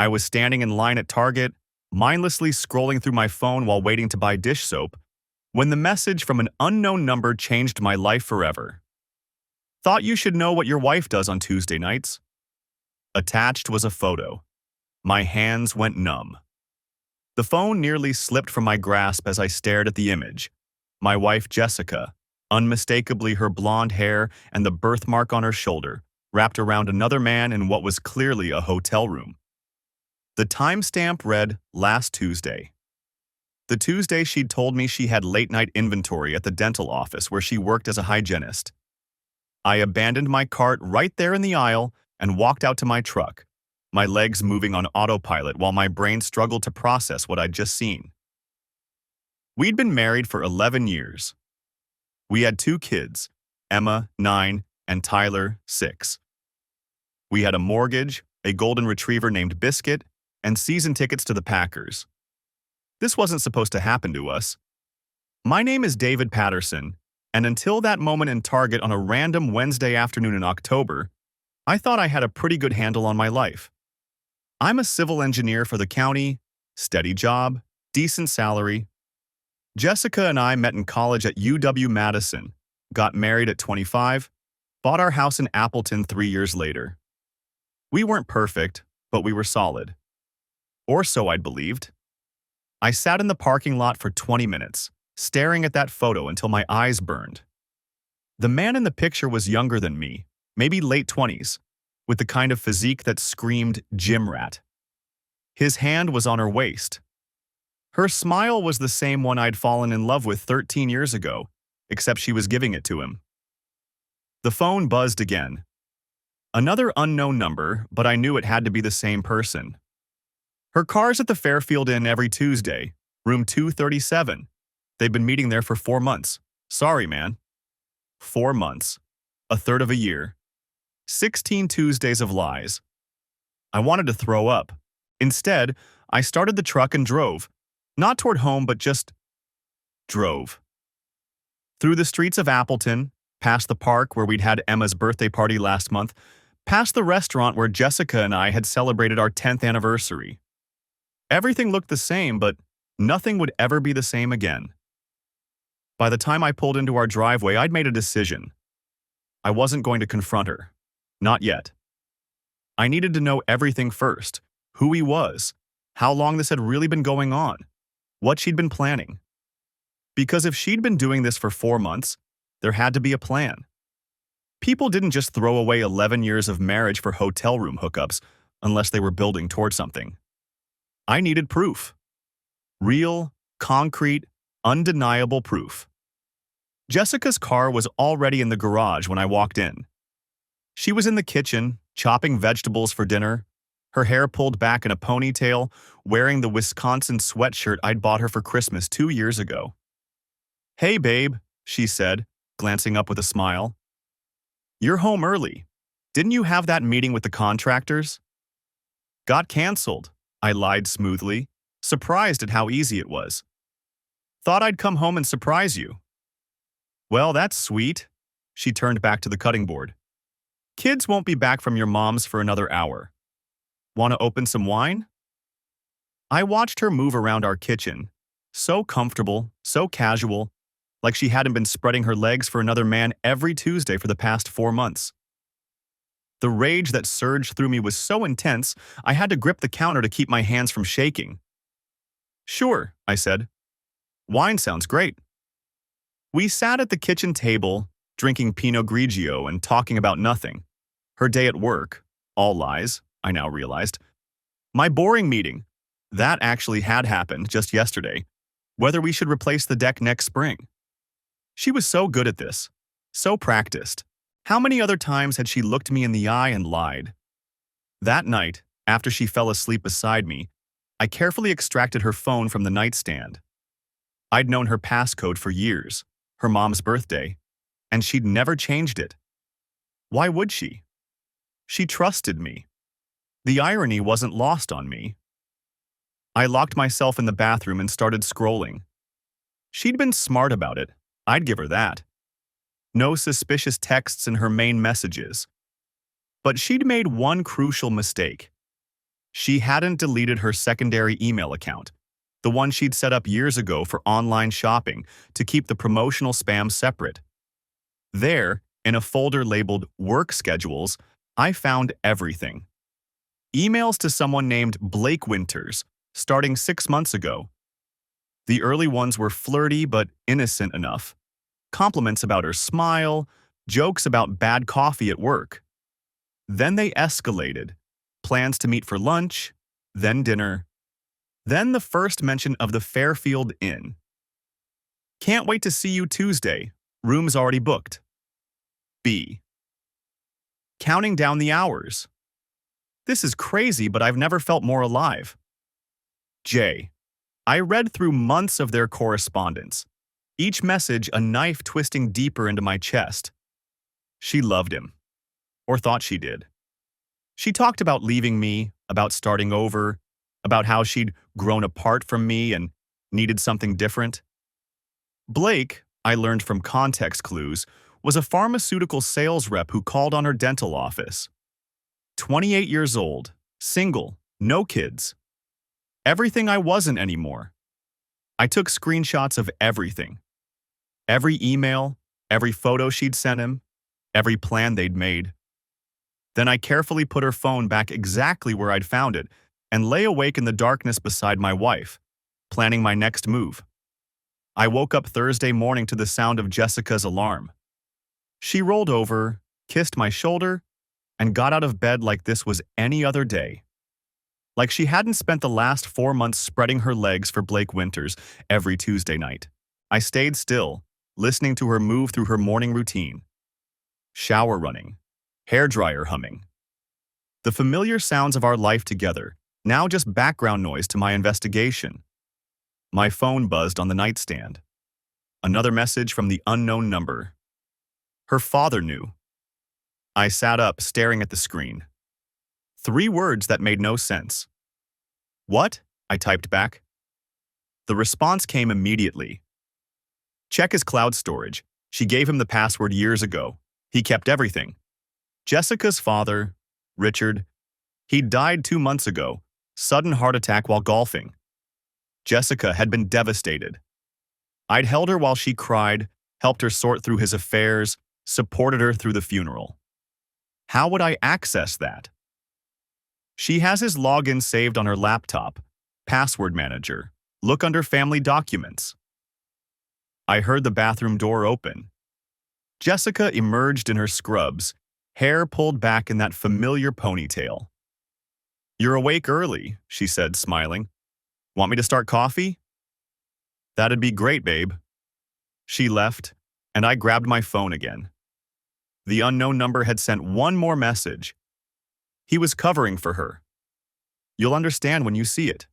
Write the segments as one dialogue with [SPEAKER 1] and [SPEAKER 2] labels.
[SPEAKER 1] I was standing in line at Target, mindlessly scrolling through my phone while waiting to buy dish soap, when the message from an unknown number changed my life forever. Thought you should know what your wife does on Tuesday nights. Attached was a photo. My hands went numb. The phone nearly slipped from my grasp as I stared at the image. My wife, Jessica, unmistakably her blonde hair and the birthmark on her shoulder, wrapped around another man in what was clearly a hotel room. The timestamp read, last Tuesday. The Tuesday she'd told me she had late-night inventory at the dental office where she worked as a hygienist. I abandoned my cart right there in the aisle and walked out to my truck, my legs moving on autopilot while my brain struggled to process what I'd just seen. We'd been married for 11 years. We had 2 kids, Emma, 9, and Tyler, 6. We had a mortgage, a golden retriever named Biscuit, and season tickets to the Packers. This wasn't supposed to happen to us. My name is David Patterson, and until that moment in Target on a random Wednesday afternoon in October, I thought I had a pretty good handle on my life. I'm a civil engineer for the county, steady job, decent salary. Jessica and I met in college at UW-Madison, got married at 25, bought our house in Appleton 3 years later. We weren't perfect, but we were solid. Or so I'd believed. I sat in the parking lot for 20 minutes, staring at that photo until my eyes burned. The man in the picture was younger than me, maybe late 20s, with the kind of physique that screamed gym rat. His hand was on her waist. Her smile was the same one I'd fallen in love with 13 years ago, except she was giving it to him. The phone buzzed again. Another unknown number, but I knew it had to be the same person. Her car's at the Fairfield Inn every Tuesday, room 237. They've been meeting there for 4 months. Sorry, man. 4 months. A third of a year. 16 Tuesdays of lies. I wanted to throw up. Instead, I started the truck and drove. Not toward home, but just drove. Through the streets of Appleton, past the park where we'd had Emma's birthday party last month, past the restaurant where Jessica and I had celebrated our 10th anniversary. Everything looked the same, but nothing would ever be the same again. By the time I pulled into our driveway, I'd made a decision. I wasn't going to confront her. Not yet. I needed to know everything first. Who he was, how long this had really been going on, what she'd been planning. Because if she'd been doing this for 4 months, there had to be a plan. People didn't just throw away 11 years of marriage for hotel room hookups unless they were building toward something. I needed proof. Real, concrete, undeniable proof. Jessica's car was already in the garage when I walked in. She was in the kitchen, chopping vegetables for dinner, her hair pulled back in a ponytail, wearing the Wisconsin sweatshirt I'd bought her for Christmas 2 years ago. "Hey, babe," she said, glancing up with a smile. "You're home early. Didn't you have that meeting with the contractors?" "Got canceled," I lied smoothly, surprised at how easy it was. "Thought I'd come home and surprise you." "Well, that's sweet." She turned back to the cutting board. "Kids won't be back from your mom's for another hour. Want to open some wine?" I watched her move around our kitchen, so comfortable, so casual, like she hadn't been spreading her legs for another man every Tuesday for the past 4 months. The rage that surged through me was so intense, I had to grip the counter to keep my hands from shaking. "Sure," I said. "Wine sounds great." We sat at the kitchen table, drinking Pinot Grigio and talking about nothing. Her day at work, all lies, I now realized. My boring meeting, that actually had happened just yesterday, whether we should replace the deck next spring. She was so good at this, so practiced. How many other times had she looked me in the eye and lied? That night, after she fell asleep beside me, I carefully extracted her phone from the nightstand. I'd known her passcode for years, her mom's birthday, and she'd never changed it. Why would she? She trusted me. The irony wasn't lost on me. I locked myself in the bathroom and started scrolling. She'd been smart about it, I'd give her that. No suspicious texts in her main messages. But she'd made one crucial mistake. She hadn't deleted her secondary email account, the one she'd set up years ago for online shopping to keep the promotional spam separate. There, in a folder labeled Work Schedules, I found everything. Emails to someone named Blake Winters, starting 6 months ago. The early ones were flirty but innocent enough. Compliments about her smile, jokes about bad coffee at work. Then they escalated. Plans to meet for lunch, then dinner, then the first mention of the Fairfield Inn. Can't wait to see you Tuesday. Room's already booked. B. Counting down the hours. This is crazy, but I've never felt more alive. J. I read through months of their correspondence, each message a knife twisting deeper into my chest. She loved him. Or thought she did. She talked about leaving me, about starting over, about how she'd grown apart from me and needed something different. Blake, I learned from context clues, was a pharmaceutical sales rep who called on her dental office. 28 years old, single, no kids. Everything I wasn't anymore. I took screenshots of everything. Every email, every photo she'd sent him, every plan they'd made. Then I carefully put her phone back exactly where I'd found it and lay awake in the darkness beside my wife, planning my next move. I woke up Thursday morning to the sound of Jessica's alarm. She rolled over, kissed my shoulder, and got out of bed like this was any other day. Like she hadn't spent the last 4 months spreading her legs for Blake Winters every Tuesday night. I stayed still, listening to her move through her morning routine. Shower running, hairdryer humming. The familiar sounds of our life together, now just background noise to my investigation. My phone buzzed on the nightstand. Another message from the unknown number. Her father knew. I sat up, staring at the screen. 3 words that made no sense. What? I typed back. The response came immediately. Check his cloud storage. She gave him the password years ago. He kept everything. Jessica's father, Richard, he died 2 months ago, sudden heart attack while golfing. Jessica had been devastated. I'd held her while she cried, helped her sort through his affairs, supported her through the funeral. How would I access that? She has his login saved on her laptop, password manager, look under family documents. I heard the bathroom door open. Jessica emerged in her scrubs, hair pulled back in that familiar ponytail. You're awake early, she said, smiling. Want me to start coffee? That'd be great, babe. She left, and I grabbed my phone again. The unknown number had sent one more message. He was covering for her. You'll understand when you see it.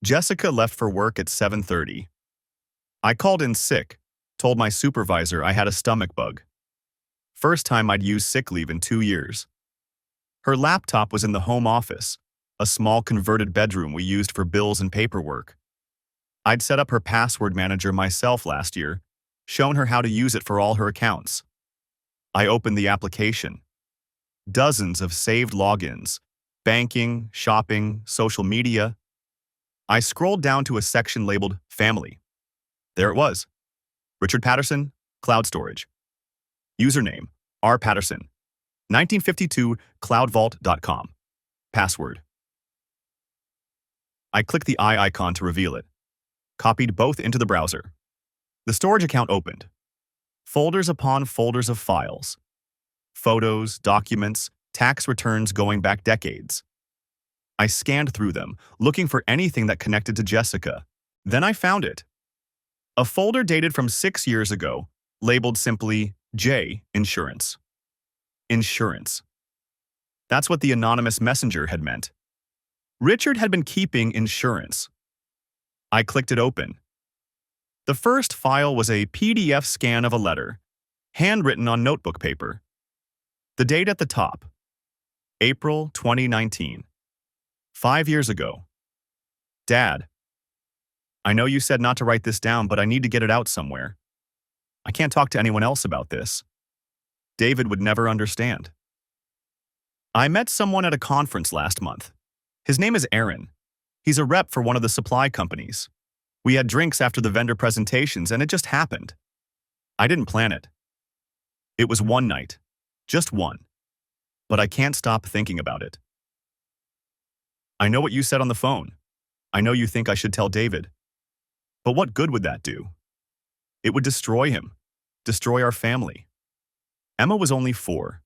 [SPEAKER 1] Jessica left for work at 7:30. I called in sick, told my supervisor I had a stomach bug. First time I'd used sick leave in 2 years. Her laptop was in the home office, a small converted bedroom we used for bills and paperwork. I'd set up her password manager myself last year, shown her how to use it for all her accounts. I opened the application. Dozens of saved logins, banking, shopping, social media. I scrolled down to a section labeled Family. There it was. Richard Patterson, Cloud Storage. Username, R. Patterson. 1952 cloudvault.com. Password. I clicked the eye icon to reveal it. Copied both into the browser. The storage account opened. Folders upon folders of files. Photos, documents, tax returns going back decades. I scanned through them, looking for anything that connected to Jessica. Then I found it. A folder dated from 6 years ago, labeled simply J Insurance. Insurance. That's what the anonymous messenger had meant. Richard had been keeping insurance. I clicked it open. The first file was a PDF scan of a letter, handwritten on notebook paper. The date at the top, April 2019. 5 years ago. Dad, I know you said not to write this down, but I need to get it out somewhere. I can't talk to anyone else about this. David would never understand. I met someone at a conference last month. His name is Aaron. He's a rep for one of the supply companies. We had drinks after the vendor presentations and it just happened. I didn't plan it. It was one night. Just one. But I can't stop thinking about it. I know what you said on the phone. I know you think I should tell David. But what good would that do? It would destroy him. Destroy our family. Emma was only 4.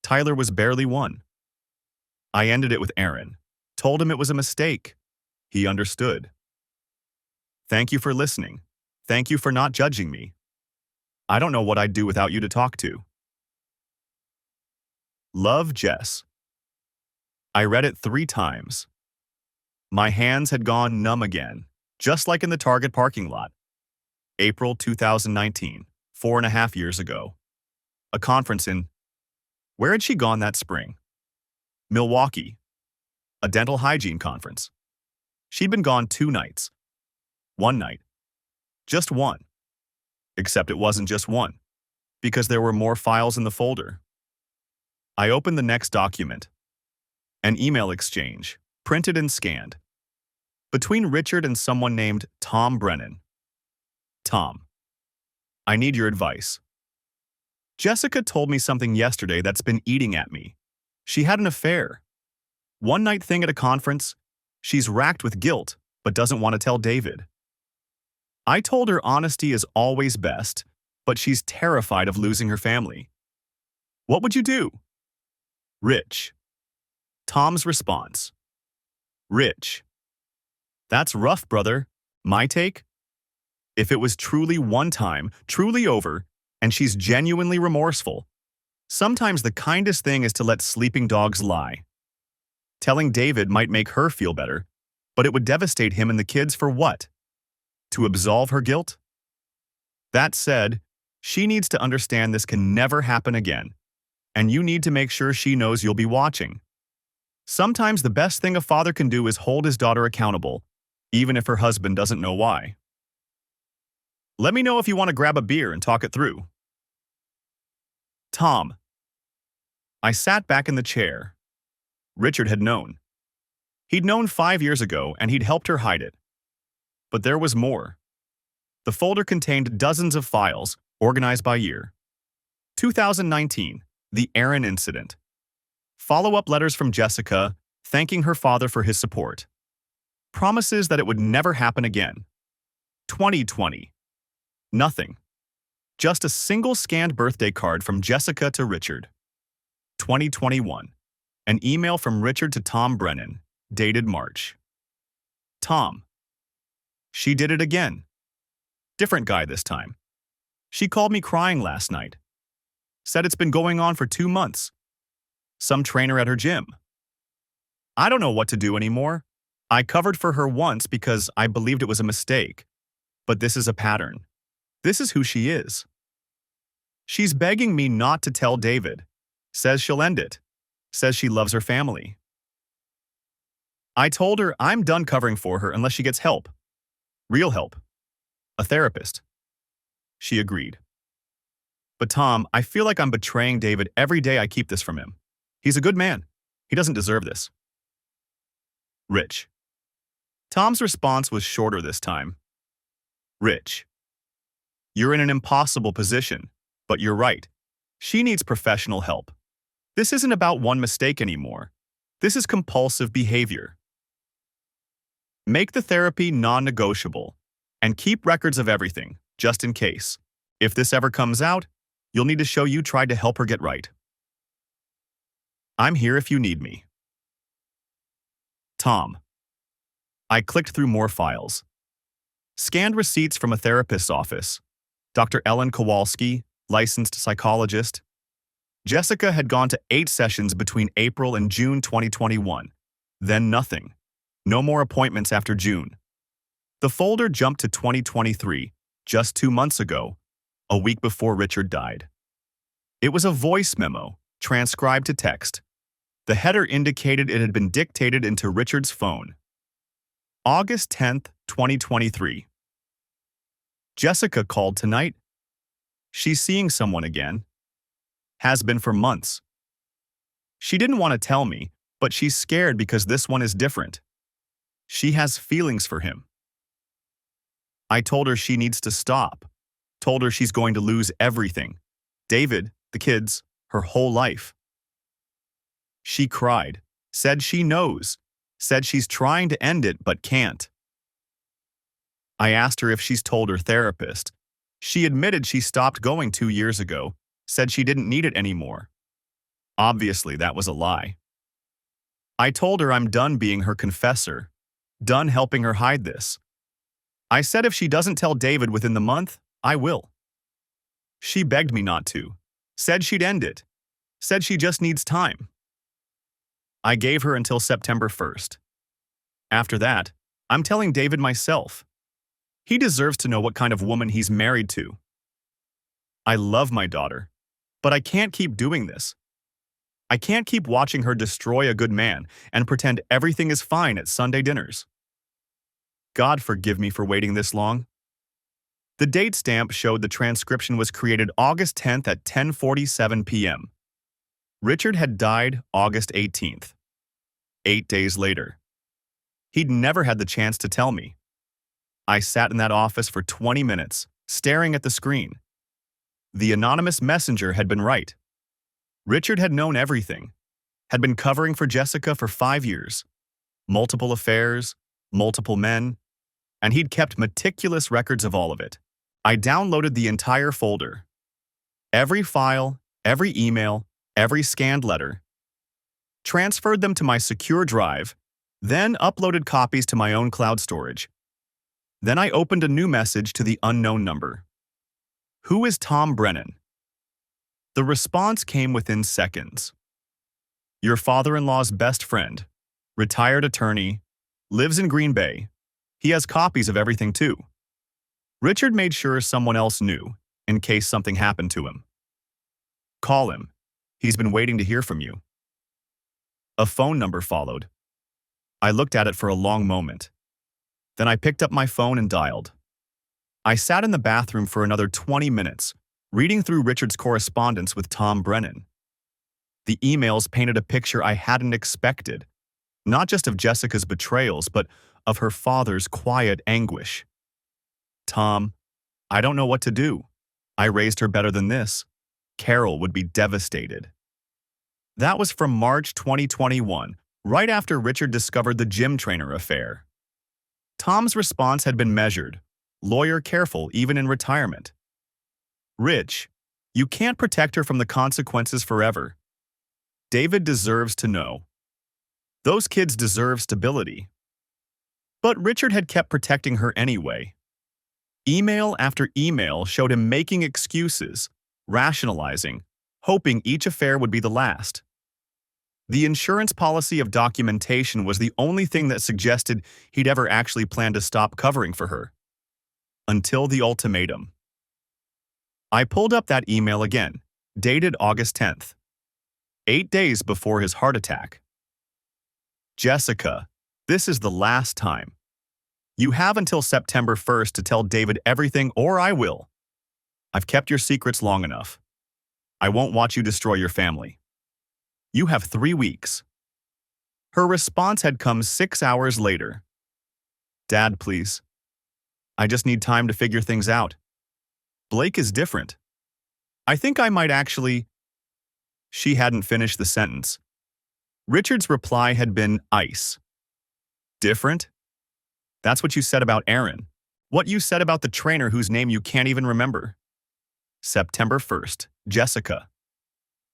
[SPEAKER 1] Tyler was barely 1. I ended it with Aaron. Told him it was a mistake. He understood. Thank you for listening. Thank you for not judging me. I don't know what I'd do without you to talk to. Love, Jess. I read it 3 times. My hands had gone numb again, just like in the Target parking lot. April 2019, 4.5 years ago. A conference in... Where had she gone that spring? Milwaukee. A dental hygiene conference. She'd been gone 2 nights. 1 night. Just one. Except it wasn't just one, because there were more files in the folder. I opened the next document. An email exchange, printed and scanned. Between Richard and someone named Tom Brennan. Tom. I need your advice. Jessica told me something yesterday that's been eating at me. She had an affair. One-night thing at a conference. She's racked with guilt, but doesn't want to tell David. I told her honesty is always best, but she's terrified of losing her family. What would you do? Rich. Tom's response. Rich. That's rough, brother. My take? If it was truly one time, truly over, and she's genuinely remorseful, sometimes the kindest thing is to let sleeping dogs lie. Telling David might make her feel better, but it would devastate him and the kids for what? To absolve her guilt? That said, she needs to understand this can never happen again, and you need to make sure she knows you'll be watching. Sometimes the best thing a father can do is hold his daughter accountable, even if her husband doesn't know why. Let me know if you want to grab a beer and talk it through. Tom. I sat back in the chair. Richard had known. He'd known 5 years ago, and he'd helped her hide it. But there was more. The folder contained dozens of files, organized by year. 2019, the Aaron incident. Follow-up letters from Jessica, thanking her father for his support. Promises that it would never happen again. 2020. Nothing. Just a single scanned birthday card from Jessica to Richard. 2021. An email from Richard to Tom Brennan, dated March. Tom. She did it again. Different guy this time. She called me crying last night. Said it's been going on for 2 months. Some trainer at her gym. I don't know what to do anymore. I covered for her once because I believed it was a mistake. But this is a pattern. This is who she is. She's begging me not to tell David. Says she'll end it. Says she loves her family. I told her I'm done covering for her unless she gets help. Real help. A therapist. She agreed. But Tom, I feel like I'm betraying David every day I keep this from him. He's a good man. He doesn't deserve this. Rich. Tom's response was shorter this time. Rich. You're in an impossible position, but you're right. She needs professional help. This isn't about one mistake anymore. This is compulsive behavior. Make the therapy non-negotiable and keep records of everything, just in case. If this ever comes out, you'll need to show you tried to help her get right. I'm here if you need me. Tom. I clicked through more files. Scanned receipts from a therapist's office. Dr. Ellen Kowalski, licensed psychologist. Jessica had gone to 8 sessions between April and June 2021. Then nothing. No more appointments after June. The folder jumped to 2023, just 2 months ago, a week before Richard died. It was a voice memo, transcribed to text. The header indicated it had been dictated into Richard's phone. August 10th, 2023. Jessica called tonight. She's seeing someone again. Has been for months. She didn't want to tell me, But she's scared because this one is different. She has feelings for him. I told her she needs to stop. Told her she's going to lose everything. David, the kids, her whole life. She cried, said she knows, said she's trying to end it but can't. I asked her if she's told her therapist. She admitted she stopped going 2 years ago, said she didn't need it anymore. Obviously, that was a lie. I told her I'm done being her confessor, done helping her hide this. I said if she doesn't tell David within the month, I will. She begged me not to, said she'd end it, said she just needs time. I gave her until September 1st. After that, I'm telling David myself. He deserves to know what kind of woman he's married to. I love my daughter, but I can't keep doing this. I can't keep watching her destroy a good man and pretend everything is fine at Sunday dinners. God forgive me for waiting this long. The date stamp showed the transcription was created August 10th at 10:47 p.m. Richard had died August 18th. 8 days later. He'd never had the chance to tell me. I sat in that office for 20 minutes, staring at the screen. The anonymous messenger had been right. Richard had known everything, had been covering for Jessica for 5 years, multiple affairs, multiple men, and he'd kept meticulous records of all of it. I downloaded the entire folder. Every file, every email, every scanned letter. Transferred them to my secure drive, then uploaded copies to my own cloud storage. Then I opened a new message to the unknown number. Who is Tom Brennan? The response came within seconds. Your father-in-law's best friend, retired attorney, lives in Green Bay. He has copies of everything too. Richard made sure someone else knew, in case something happened to him. Call him. He's been waiting to hear from you. A phone number followed. I looked at it for a long moment. Then I picked up my phone and dialed. I sat in the bathroom for another 20 minutes, reading through Richard's correspondence with Tom Brennan. The emails painted a picture I hadn't expected, not just of Jessica's betrayals, but of her father's quiet anguish. Tom, I don't know what to do. I raised her better than this. Carol would be devastated. That was from March 2021, right after Richard discovered the gym trainer affair. Tom's response had been measured, lawyer careful even in retirement. Rich, you can't protect her from the consequences forever. David deserves to know. Those kids deserve stability. But Richard had kept protecting her anyway. Email after email showed him making excuses, rationalizing, hoping each affair would be the last. The insurance policy of documentation was the only thing that suggested he'd ever actually planned to stop covering for her. Until the ultimatum. I pulled up that email again, dated August 10th, 8 days before his heart attack. Jessica, this is the last time. You have until September 1st to tell David everything or I will. I've kept your secrets long enough. I won't watch you destroy your family. You have 3 weeks. Her response had come 6 hours later. Dad, please. I just need time to figure things out. Blake is different. I think I might actually... She hadn't finished the sentence. Richard's reply had been ice. Different? That's what you said about Aaron. What you said about the trainer whose name you can't even remember. September 1st, Jessica.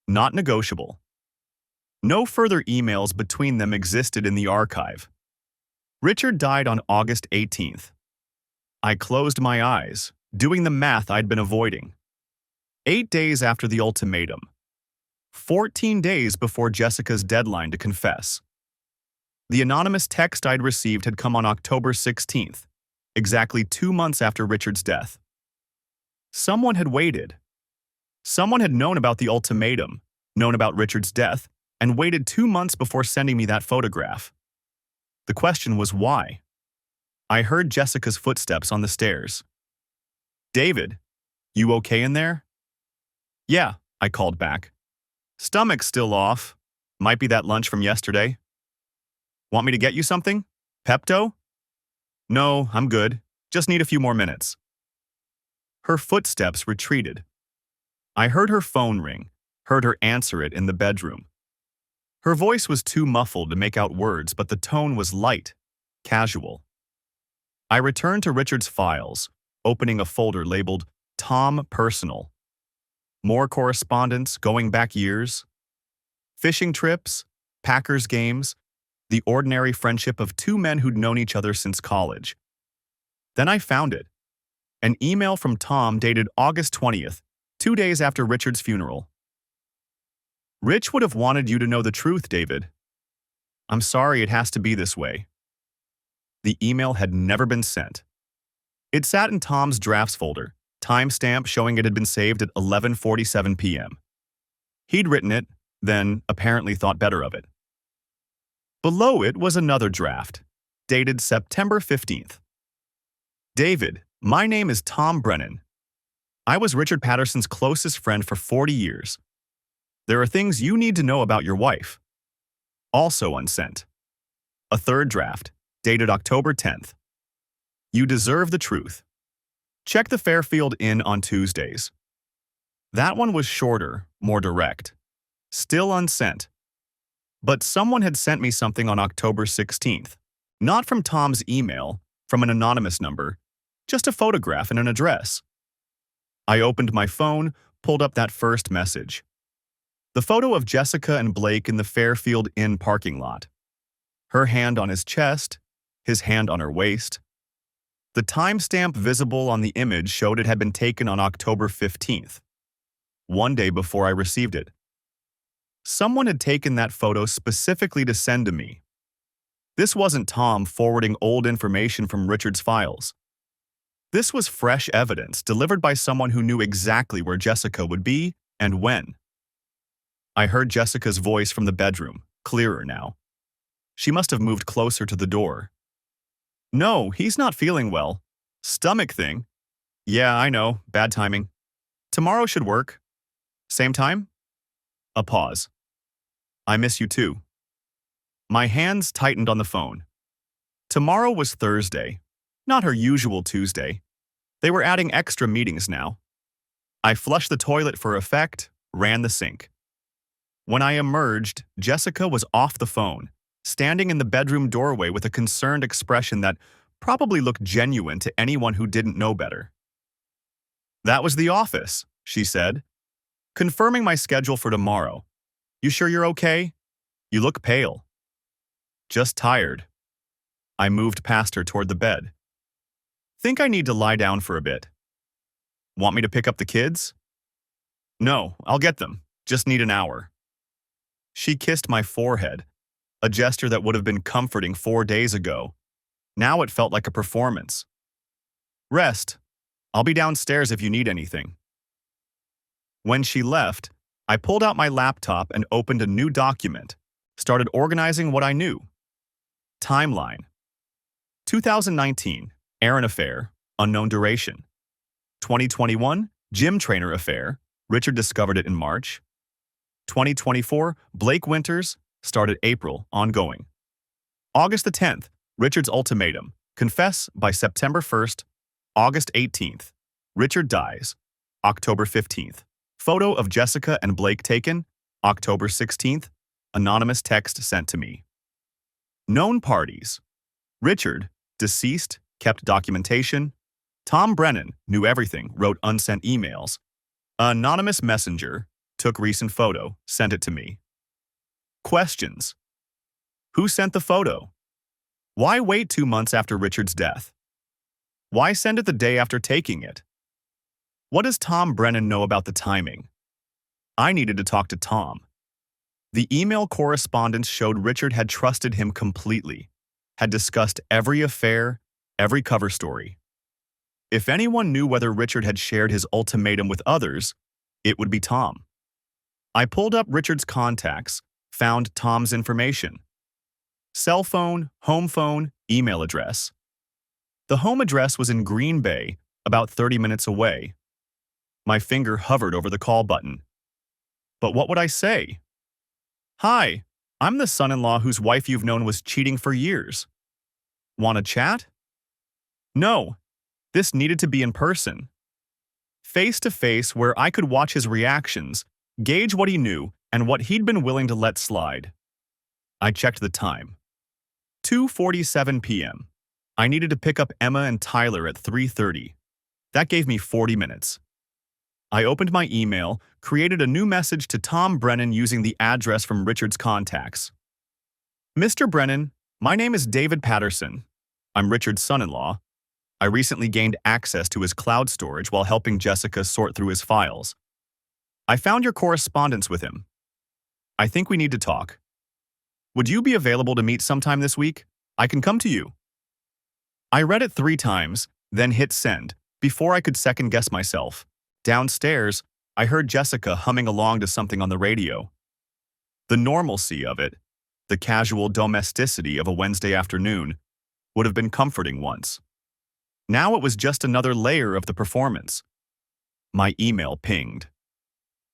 [SPEAKER 1] Not negotiable. No further emails between them existed in the archive. Richard died on August 18th. I closed my eyes, doing the math I'd been avoiding. 8 days after the ultimatum. 14 days before Jessica's deadline to confess. The anonymous text I'd received had come on October 16th, exactly 2 months after Richard's death. Someone had waited. Someone had known about the ultimatum, known about Richard's death, and waited 2 months before sending me that photograph. The question was why? I heard Jessica's footsteps on the stairs. David, you okay in there? Yeah, I called back. Stomach's still off. Might be that lunch from yesterday. Want me to get you something? Pepto? No, I'm good. Just need a few more minutes. Her footsteps retreated. I heard her phone ring, heard her answer it in the bedroom. Her voice was too muffled to make out words, but the tone was light, casual. I returned to Richard's files, opening a folder labeled Tom Personal. More correspondence going back years. Fishing trips, Packers games, the ordinary friendship of two men who'd known each other since college. Then I found it. An email from Tom dated August 20th, 2 days after Richard's funeral. Rich would have wanted you to know the truth, David. I'm sorry it has to be this way. The email had never been sent. It sat in Tom's drafts folder, timestamp showing it had been saved at 11:47 p.m. He'd written it, then apparently thought better of it. Below it was another draft, dated September 15th. David, my name is Tom Brennan. I was Richard Patterson's closest friend for 40 years. There are things you need to know about your wife. Also unsent. A third draft, dated October 10th. You deserve the truth. Check the Fairfield Inn on Tuesdays. That one was shorter, more direct. Still unsent. But someone had sent me something on October 16th. Not from Tom's email, from an anonymous number, just a photograph and an address. I opened my phone, pulled up that first message. The photo of Jessica and Blake in the Fairfield Inn parking lot. Her hand on his chest, his hand on her waist. The timestamp visible on the image showed it had been taken on October 15th, 1 day before I received it. Someone had taken that photo specifically to send to me. This wasn't Tom forwarding old information from Richard's files. This was fresh evidence delivered by someone who knew exactly where Jessica would be and when. I heard Jessica's voice from the bedroom, clearer now. She must have moved closer to the door. No, he's not feeling well. Stomach thing. Yeah, I know, bad timing. Tomorrow should work. Same time? A pause. I miss you too. My hands tightened on the phone. Tomorrow was Thursday, not her usual Tuesday. They were adding extra meetings now. I flushed the toilet for effect, ran the sink. When I emerged, Jessica was off the phone, standing in the bedroom doorway with a concerned expression that probably looked genuine to anyone who didn't know better. That was the office, she said, confirming my schedule for tomorrow. You sure you're okay? You look pale. Just tired. I moved past her toward the bed. Think I need to lie down for a bit. Want me to pick up the kids? No, I'll get them. Just need an hour. She kissed my forehead, a gesture that would have been comforting 4 days ago. Now it felt like a performance. Rest. I'll be downstairs if you need anything. When she left, I pulled out my laptop and opened a new document, started organizing what I knew. Timeline. 2019, Aaron affair, unknown duration. 2021, gym trainer affair, Richard discovered it in March. 2024, Blake Winters, started April, ongoing. August the 10th, Richard's ultimatum, confess by September 1st. August 18th, Richard dies. October 15th, photo of Jessica and Blake taken. October 16th, anonymous text sent to me. Known parties. Richard, deceased, kept documentation. Tom Brennan, knew everything, wrote unsent emails. Anonymous messenger, took recent photo, sent it to me. Questions. Who sent the photo? Why wait 2 months after Richard's death? Why send it the day after taking it? What does Tom Brennan know about the timing? I needed to talk to Tom. The email correspondence showed Richard had trusted him completely, had discussed every affair, every cover story. If anyone knew whether Richard had shared his ultimatum with others, it would be Tom. I pulled up Richard's contacts, found Tom's information. Cell phone, home phone, email address. The home address was in Green Bay, about 30 minutes away. My finger hovered over the call button. But what would I say? Hi, I'm the son-in-law whose wife you've known was cheating for years. Want to chat? No, this needed to be in person. Face to face where I could watch his reactions, gauge what he knew, and what he'd been willing to let slide. I checked the time. 2:47 p.m. I needed to pick up Emma and Tyler at 3:30. That gave me 40 minutes. I opened my email, created a new message to Tom Brennan using the address from Richard's contacts. Mr. Brennan, my name is David Patterson. I'm Richard's son-in-law. I recently gained access to his cloud storage while helping Jessica sort through his files. I found your correspondence with him. I think we need to talk. Would you be available to meet sometime this week? I can come to you. I read it 3 times, then hit send, before I could second-guess myself. Downstairs, I heard Jessica humming along to something on the radio. The normalcy of it, the casual domesticity of a Wednesday afternoon, would have been comforting once. Now it was just another layer of the performance. My email pinged.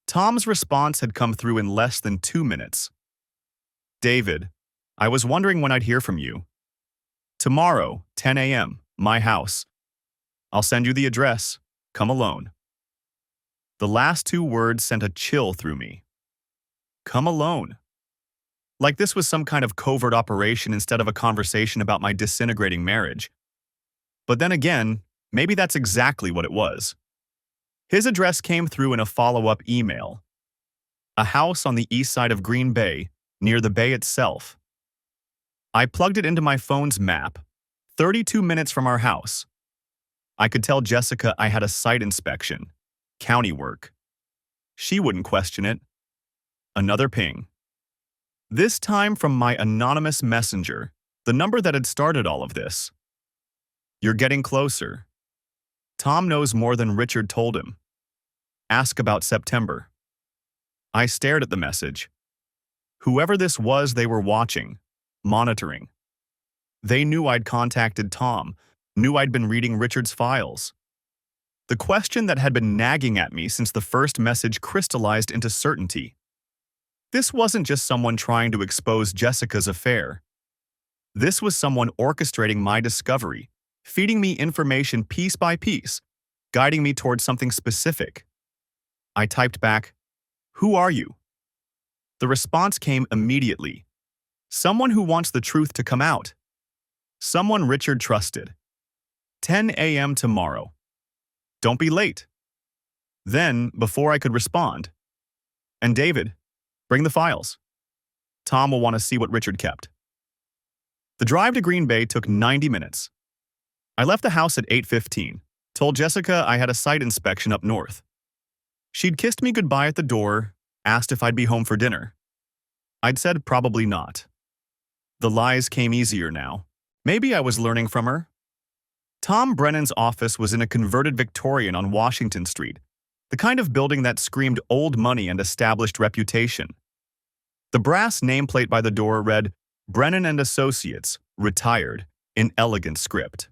[SPEAKER 1] Tom's response had come through in less than 2 minutes. David, I was wondering when I'd hear from you. Tomorrow, 10 a.m., my house. I'll send you the address. Come alone. The last 2 words sent a chill through me. Come alone. Like this was some kind of covert operation instead of a conversation about my disintegrating marriage. But then again, maybe that's exactly what it was. His address came through in a follow-up email. A house on the east side of Green Bay, near the bay itself. I plugged it into my phone's map, 32 minutes from our house. I could tell Jessica I had a site inspection, county work. She wouldn't question it. Another ping. This time from my anonymous messenger, the number that had started all of this. You're getting closer. Tom knows more than Richard told him. Ask about September. I stared at the message. Whoever this was, they were watching, monitoring. They knew I'd contacted Tom, knew I'd been reading Richard's files. The question that had been nagging at me since the first message crystallized into certainty. This wasn't just someone trying to expose Jessica's affair. This was someone orchestrating my discovery, feeding me information piece by piece, guiding me towards something specific. I typed back, "Who are you?" The response came immediately. Someone who wants the truth to come out. Someone Richard trusted. 10 a.m. tomorrow. Don't be late. Then, before I could respond, and David, bring the files. Tom will want to see what Richard kept. The drive to Green Bay took 90 minutes. I left the house at 8:15, told Jessica I had a site inspection up north. She'd kissed me goodbye at the door, asked if I'd be home for dinner. I'd said probably not. The lies came easier now. Maybe I was learning from her. Tom Brennan's office was in a converted Victorian on Washington Street, the kind of building that screamed old money and established reputation. The brass nameplate by the door read, Brennan and Associates, retired, in elegant script.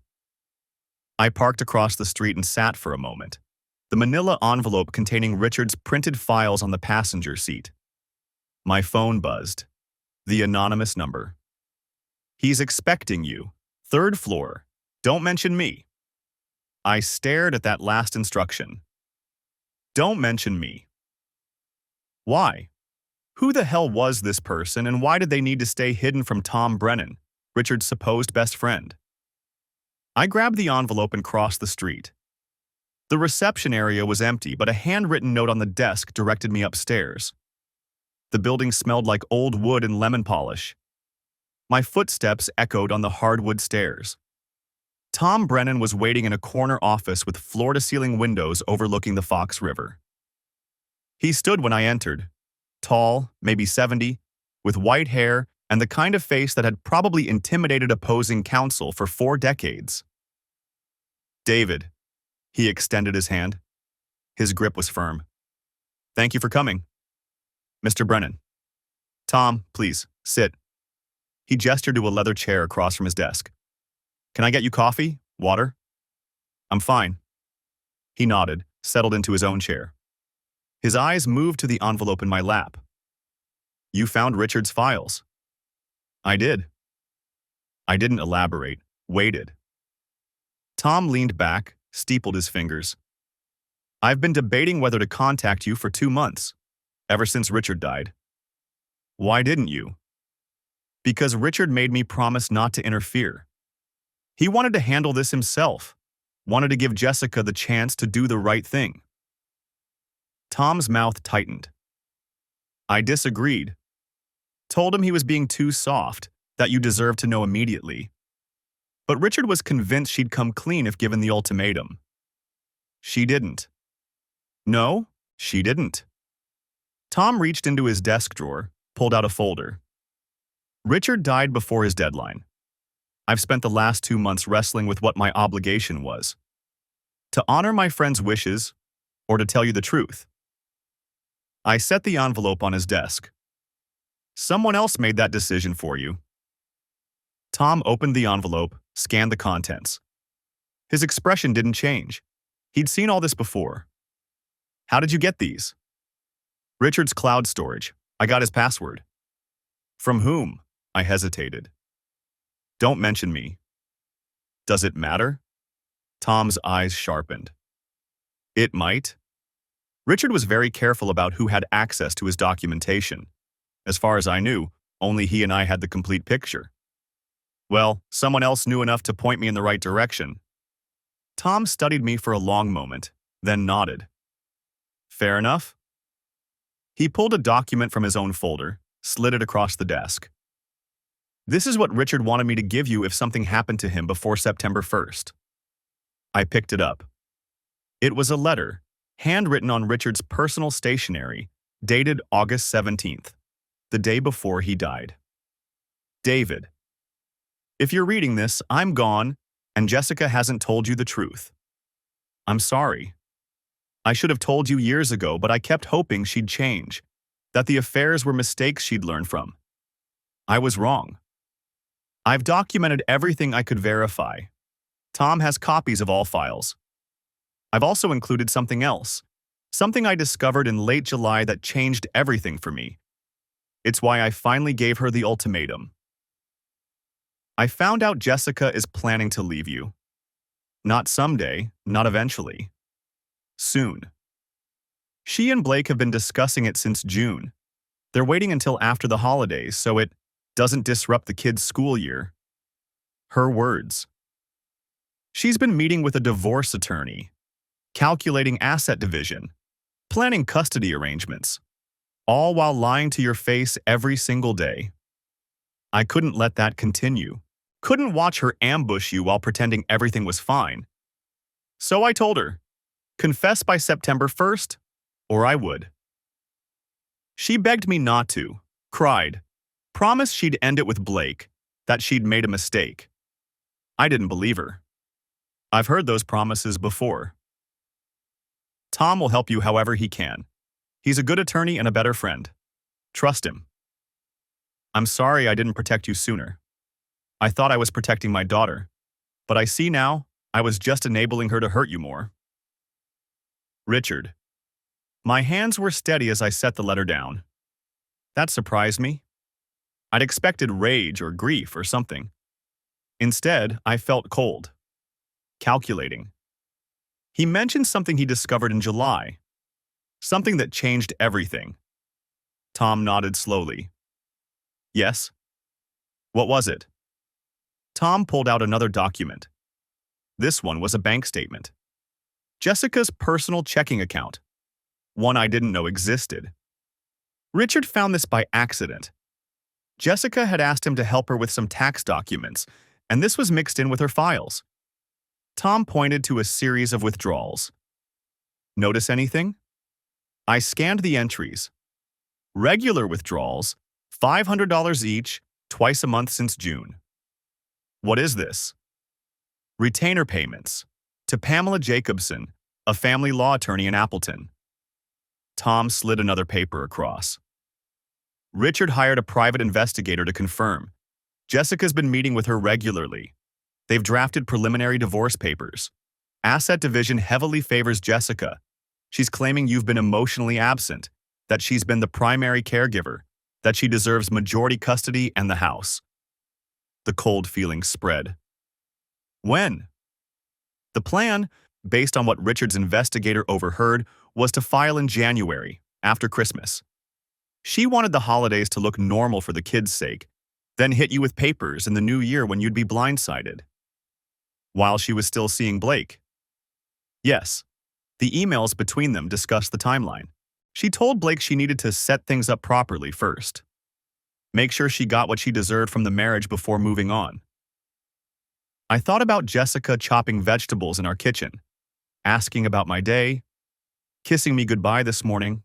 [SPEAKER 1] I parked across the street and sat for a moment, the manila envelope containing Richard's printed files on the passenger seat. My phone buzzed. The anonymous number. He's expecting you. 3rd floor. Don't mention me. I stared at that last instruction. Don't mention me. Why? Who the hell was this person and why did they need to stay hidden from Tom Brennan, Richard's supposed best friend? I grabbed the envelope and crossed the street. The reception area was empty, but a handwritten note on the desk directed me upstairs. The building smelled like old wood and lemon polish. My footsteps echoed on the hardwood stairs. Tom Brennan was waiting in a corner office with floor-to-ceiling windows overlooking the Fox River. He stood when I entered, tall, maybe 70, with white hair and the kind of face that had probably intimidated opposing counsel for 4 decades. David. He extended his hand. His grip was firm. Thank you for coming. Mr. Brennan. Tom, please, sit. He gestured to a leather chair across from his desk. Can I get you coffee? Water? I'm fine. He nodded, settled into his own chair. His eyes moved to the envelope in my lap. You found Richard's files. I did. I didn't elaborate, waited. Tom leaned back, steepled his fingers. I've been debating whether to contact you for 2 months, ever since Richard died. Why didn't you? Because Richard made me promise not to interfere. He wanted to handle this himself, wanted to give Jessica the chance to do the right thing. Tom's mouth tightened. I disagreed. Told him he was being too soft, that you deserved to know immediately. But Richard was convinced she'd come clean if given the ultimatum. She didn't. No, she didn't. Tom reached into his desk drawer, pulled out a folder. Richard died before his deadline. I've spent the last 2 months wrestling with what my obligation was. To honor my friend's wishes, or to tell you the truth. I set the envelope on his desk. Someone else made that decision for you. Tom opened the envelope, scanned the contents. His expression didn't change. He'd seen all this before. How did you get these? Richard's cloud storage. I got his password. From whom? I hesitated. Don't mention me. Does it matter? Tom's eyes sharpened. It might. Richard was very careful about who had access to his documentation. As far as I knew, only he and I had the complete picture. Well, someone else knew enough to point me in the right direction. Tom studied me for a long moment, then nodded. Fair enough. He pulled a document from his own folder, slid it across the desk. This is what Richard wanted me to give you if something happened to him before September 1st. I picked it up. It was a letter, handwritten on Richard's personal stationery, dated August 17th, the day before he died. David. If you're reading this, I'm gone, and Jessica hasn't told you the truth. I'm sorry. I should have told you years ago, but I kept hoping she'd change, that the affairs were mistakes she'd learned from. I was wrong. I've documented everything I could verify. Tom has copies of all files. I've also included something else, something I discovered in late July that changed everything for me. It's why I finally gave her the ultimatum. I found out Jessica is planning to leave you. Not someday, not eventually. Soon. She and Blake have been discussing it since June. They're waiting until after the holidays so it doesn't disrupt the kids' school year. Her words. She's been meeting with a divorce attorney, calculating asset division, planning custody arrangements, all while lying to your face every single day. I couldn't let that continue. Couldn't watch her ambush you while pretending everything was fine. So I told her, confess by September 1st, or I would. She begged me not to, cried, promised she'd end it with Blake, that she'd made a mistake. I didn't believe her. I've heard those promises before. Tom will help you however he can. He's a good attorney and a better friend. Trust him. I'm sorry I didn't protect you sooner. I thought I was protecting my daughter, but I see now I was just enabling her to hurt you more. Richard. My hands were steady as I set the letter down. That surprised me. I'd expected rage or grief or something. Instead, I felt cold. Calculating. He mentioned something he discovered in July. Something that changed everything. Tom nodded slowly. Yes? What was it? Tom pulled out another document. This one was a bank statement. Jessica's personal checking account. One I didn't know existed. Richard found this by accident. Jessica had asked him to help her with some tax documents, and this was mixed in with her files. Tom pointed to a series of withdrawals. Notice anything? I scanned the entries. Regular withdrawals, $500 each, twice a month since June. What is this? Retainer payments to Pamela Jacobson, a family law attorney in Appleton. Tom slid another paper across. Richard hired a private investigator to confirm. Jessica's been meeting with her regularly. They've drafted preliminary divorce papers. Asset division heavily favors Jessica. She's claiming you've been emotionally absent, that she's been the primary caregiver, that she deserves majority custody and the house. The cold feeling spread. When? The plan, based on what Richard's investigator overheard, was to file in January, after Christmas. She wanted the holidays to look normal for the kids' sake, then hit you with papers in the new year when you'd be blindsided. While she was still seeing Blake. Yes, the emails between them discussed the timeline. She told Blake she needed to set things up properly first. Make sure she got what she deserved from the marriage before moving on. I thought about Jessica chopping vegetables in our kitchen, asking about my day, kissing me goodbye this morning,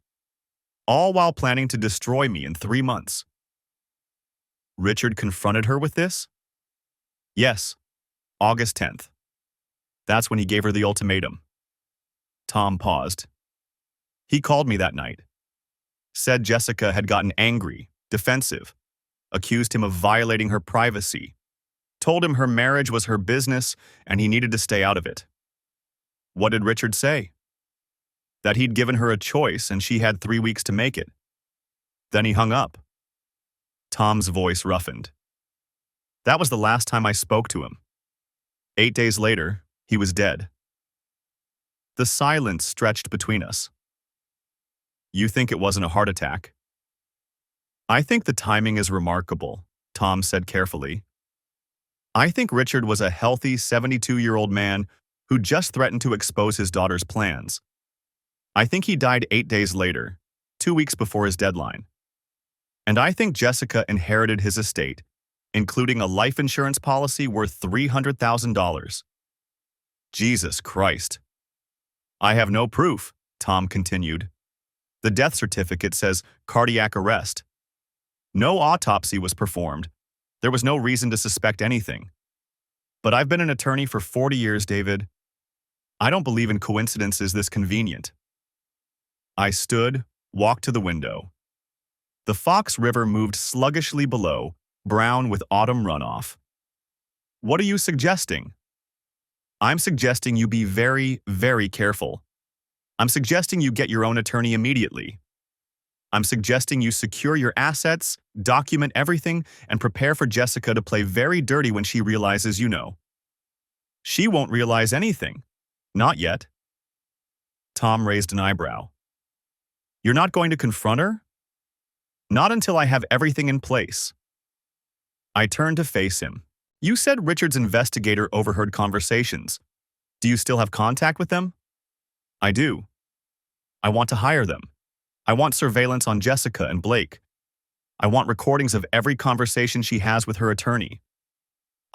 [SPEAKER 1] all while planning to destroy me in 3 months. Richard confronted her with this? Yes, August 10th. That's when he gave her the ultimatum. Tom paused. He called me that night. Said Jessica had gotten angry, defensive, accused him of violating her privacy, told him her marriage was her business and he needed to stay out of it. What did Richard say? That he'd given her a choice and she had 3 weeks to make it. Then he hung up. Tom's voice roughened. That was the last time I spoke to him. 8 days later, he was dead. The silence stretched between us. You think it wasn't a heart attack? I think the timing is remarkable, Tom said carefully. I think Richard was a healthy 72-year-old man who just threatened to expose his daughter's plans. I think he died 8 days later, 2 weeks before his deadline. And I think Jessica inherited his estate, including a life insurance policy worth $300,000. Jesus Christ. I have no proof, Tom continued. The death certificate says cardiac arrest. No autopsy was performed. There was no reason to suspect anything. But I've been an attorney for 40 years, David. I don't believe in coincidences this convenient. I stood, walked to the window. The Fox River moved sluggishly below, brown with autumn runoff. What are you suggesting? I'm suggesting you be very, very careful. I'm suggesting you get your own attorney immediately. I'm suggesting you secure your assets, document everything, and prepare for Jessica to play very dirty when she realizes you know. She won't realize anything. Not yet. Tom raised an eyebrow. You're not going to confront her? Not until I have everything in place. I turned to face him. You said Richard's investigator overheard conversations. Do you still have contact with them? I do. I want to hire them. I want surveillance on Jessica and Blake. I want recordings of every conversation she has with her attorney.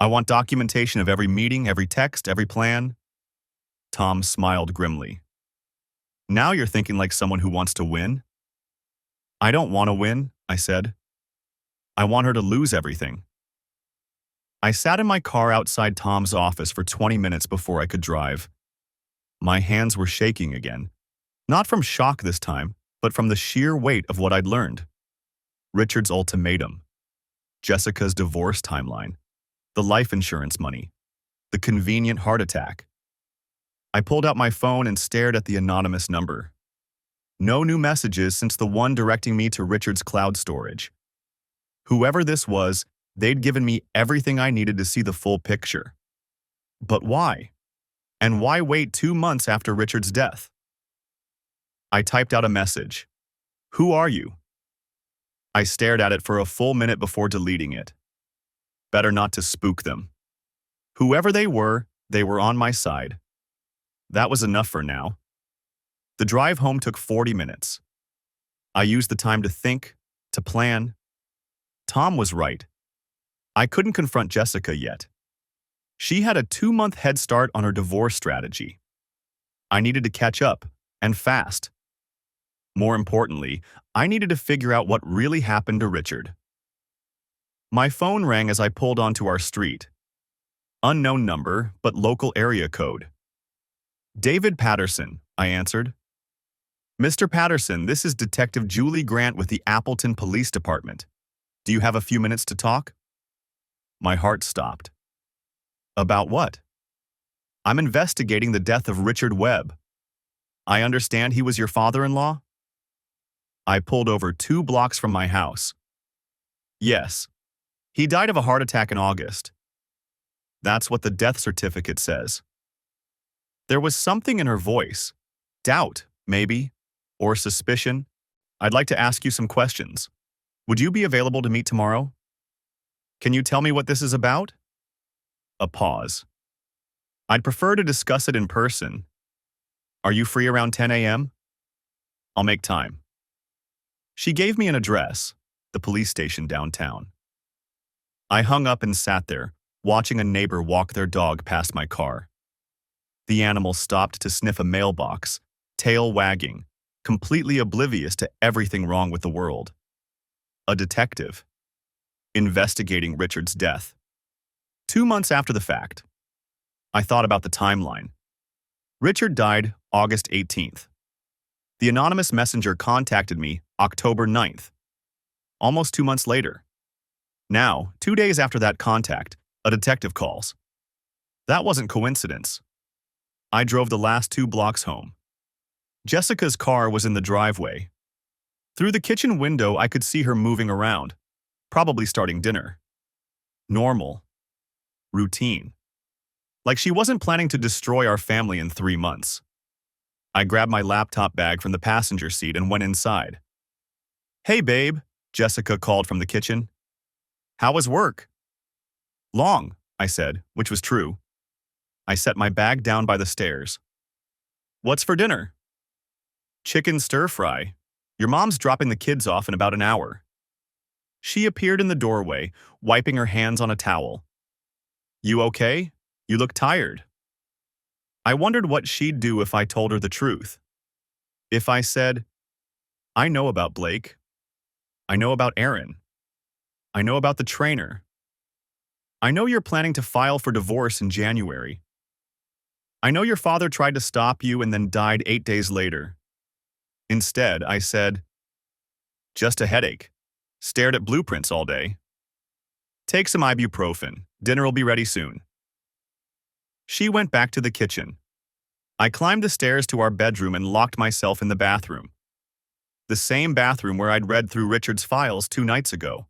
[SPEAKER 1] I want documentation of every meeting, every text, every plan. Tom smiled grimly. Now you're thinking like someone who wants to win? I don't want to win, I said. I want her to lose everything. I sat in my car outside Tom's office for 20 minutes before I could drive. My hands were shaking again. Not from shock this time, but from the sheer weight of what I'd learned. Richard's ultimatum, Jessica's divorce timeline, the life insurance money, the convenient heart attack. I pulled out my phone and stared at the anonymous number. No new messages since the one directing me to Richard's cloud storage. Whoever this was, they'd given me everything I needed to see the full picture. But why? And why wait 2 months after Richard's death? I typed out a message. Who are you? I stared at it for a full minute before deleting it. Better not to spook them. Whoever they were on my side. That was enough for now. The drive home took 40 minutes. I used the time to think, to plan. Tom was right. I couldn't confront Jessica yet. She had a 2-month head start on her divorce strategy. I needed to catch up, and fast. More importantly, I needed to figure out what really happened to Richard. My phone rang as I pulled onto our street. Unknown number, but local area code. David Patterson, I answered. Mr. Patterson, this is Detective Julie Grant with the Appleton Police Department. Do you have a few minutes to talk? My heart stopped. About what? I'm investigating the death of Richard Webb. I understand he was your father-in-law? I pulled over 2 blocks from my house, Yes, he died of a heart attack in August. That's what the death certificate says. There was something in her voice. Doubt, maybe, or suspicion. I'd like to ask you some questions. Would you be available to meet tomorrow? Can you tell me what this is about? A pause. I'd prefer to discuss it in person. Are you free around 10 a.m.? I'll make time. She gave me an address, the police station downtown. I hung up and sat there, watching a neighbor walk their dog past my car. The animal stopped to sniff a mailbox, tail wagging, completely oblivious to everything wrong with the world. A detective. Investigating Richard's death. 2 months after the fact. I thought about the timeline. Richard died August 18th. The anonymous messenger contacted me October 9th. Almost 2 months later. Now, 2 days after that contact, a detective calls. That wasn't coincidence. I drove the last 2 blocks home. Jessica's car was in the driveway. Through the kitchen window, I could see her moving around, probably starting dinner. Normal. Routine. Like she wasn't planning to destroy our family in 3 months. I grabbed my laptop bag from the passenger seat and went inside. Hey, babe, Jessica called from the kitchen. How was work? Long, I said, which was true. I set my bag down by the stairs. What's for dinner? Chicken stir-fry. Your mom's dropping the kids off in about an hour. She appeared in the doorway, wiping her hands on a towel. You okay? You look tired. I wondered what she'd do if I told her the truth. If I said, I know about Blake. I know about Aaron. I know about the trainer. I know you're planning to file for divorce in January. I know your father tried to stop you and then died 8 days later. Instead, I said, just a headache. Stared at blueprints all day. Take some ibuprofen. Dinner will be ready soon. She went back to the kitchen. I climbed the stairs to our bedroom and locked myself in the bathroom. The same bathroom where I'd read through Richard's files 2 nights ago.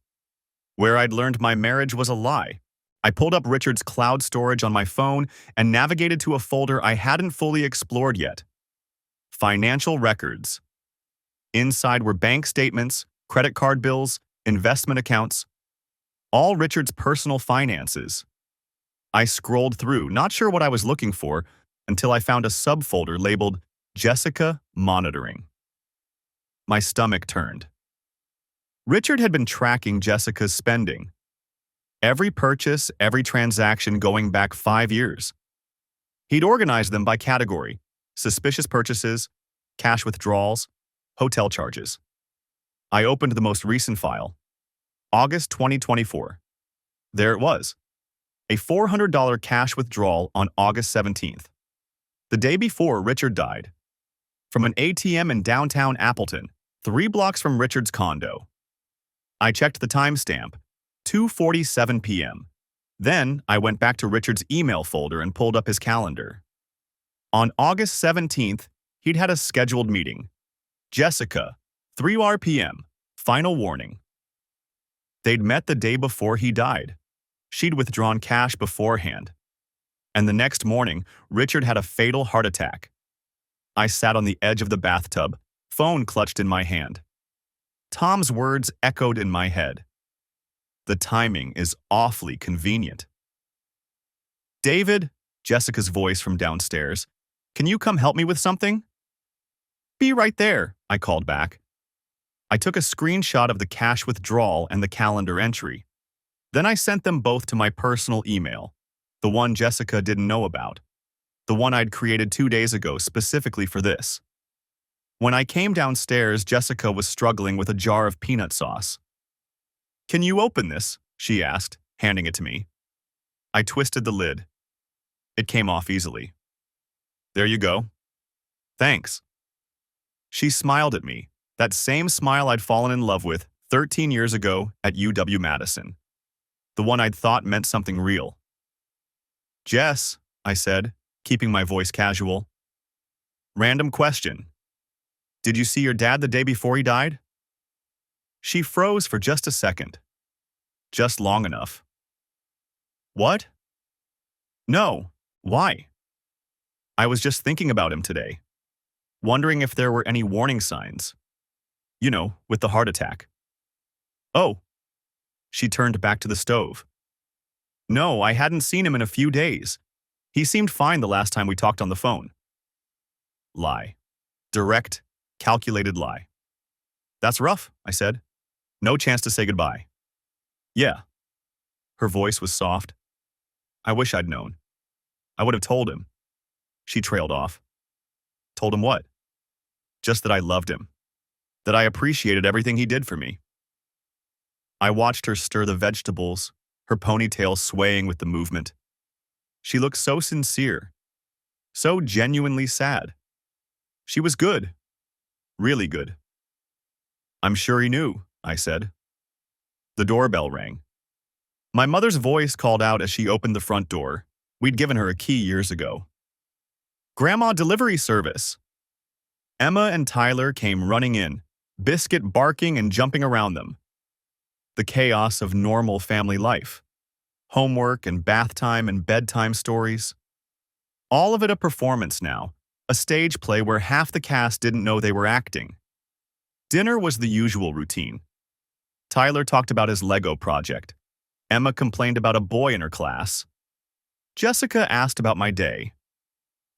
[SPEAKER 1] Where I'd learned my marriage was a lie. I pulled up Richard's cloud storage on my phone and navigated to a folder I hadn't fully explored yet. Financial records. Inside were bank statements, credit card bills, investment accounts. All Richard's personal finances. I scrolled through, not sure what I was looking for, until I found a subfolder labeled Jessica Monitoring. My stomach turned. Richard had been tracking Jessica's spending. Every purchase, every transaction going back 5 years. He'd organized them by category: suspicious purchases, cash withdrawals, hotel charges. I opened the most recent file, August 2024. There it was, a $400 cash withdrawal on August 17th, the day before Richard died, from an ATM in downtown Appleton, 3 blocks from Richard's condo. I checked the timestamp, 2:47 p.m. Then I went back to Richard's email folder and pulled up his calendar. On August 17th, he'd had a scheduled meeting. Jessica, 3 p.m., final warning. They'd met the day before he died. She'd withdrawn cash beforehand. And the next morning, Richard had a fatal heart attack. I sat on the edge of the bathtub, phone clutched in my hand. Tom's words echoed in my head. The timing is awfully convenient. David, Jessica's voice from downstairs, can you come help me with something? Be right there, I called back. I took a screenshot of the cash withdrawal and the calendar entry. Then I sent them both to my personal email, the one Jessica didn't know about, the one I'd created 2 days ago specifically for this. When I came downstairs, Jessica was struggling with a jar of peanut sauce. Can you open this? She asked, handing it to me. I twisted the lid. It came off easily. There you go. Thanks. She smiled at me, that same smile I'd fallen in love with 13 years ago at UW-Madison. The one I'd thought meant something real. Jess, I said, keeping my voice casual. Random question. Did you see your dad the day before he died? She froze for just a second. Just long enough. What? No. Why? I was just thinking about him today, wondering if there were any warning signs. You know, with the heart attack. Oh, she turned back to the stove. No, I hadn't seen him in a few days. He seemed fine the last time we talked on the phone. Lie. Direct, calculated lie. That's rough, I said. No chance to say goodbye. Yeah. Her voice was soft. I wish I'd known. I would have told him. She trailed off. Told him what? Just that I loved him. That I appreciated everything he did for me. I watched her stir the vegetables, her ponytail swaying with the movement. She looked so sincere, so genuinely sad. She was good. Really good. I'm sure he knew, I said. The doorbell rang. My mother's voice called out as she opened the front door. We'd given her a key years ago. Grandma delivery service. Emma and Tyler came running in, Biscuit barking and jumping around them. The chaos of normal family life. Homework and bath time and bedtime stories. All of it a performance now, a stage play where half the cast didn't know they were acting. Dinner was the usual routine. Tyler talked about his Lego project. Emma complained about a boy in her class. Jessica asked about my day.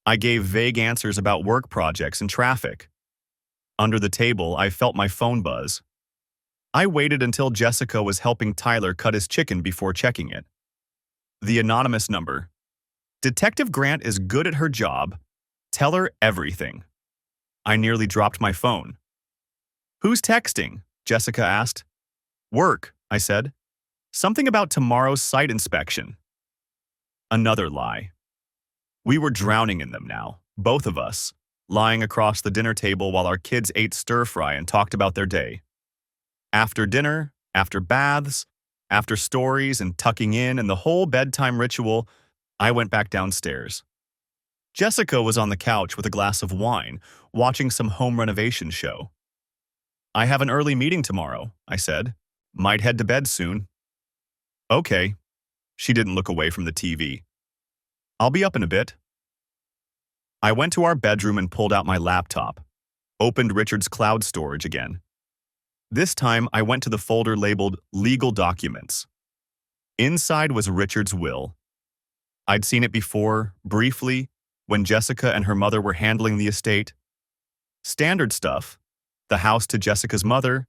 [SPEAKER 1] I gave vague answers about work projects and traffic. Under the table, I felt my phone buzz. I waited until Jessica was helping Tyler cut his chicken before checking it. The anonymous number. Detective Grant is good at her job. Tell her everything. I nearly dropped my phone. Who's texting? Jessica asked. Work, I said. Something about tomorrow's site inspection. Another lie. We were drowning in them now, both of us, lying across the dinner table while our kids ate stir-fry and talked about their day. After dinner, after baths, after stories and tucking in and the whole bedtime ritual, I went back downstairs. Jessica was on the couch with a glass of wine, watching some home renovation show. I have an early meeting tomorrow, I said. Might head to bed soon. Okay. She didn't look away from the TV. I'll be up in a bit. I went to our bedroom and pulled out my laptop. Opened Richard's cloud storage again. This time, I went to the folder labeled Legal Documents. Inside was Richard's will. I'd seen it before, briefly, when Jessica and her mother were handling the estate. Standard stuff. The house to Jessica's mother,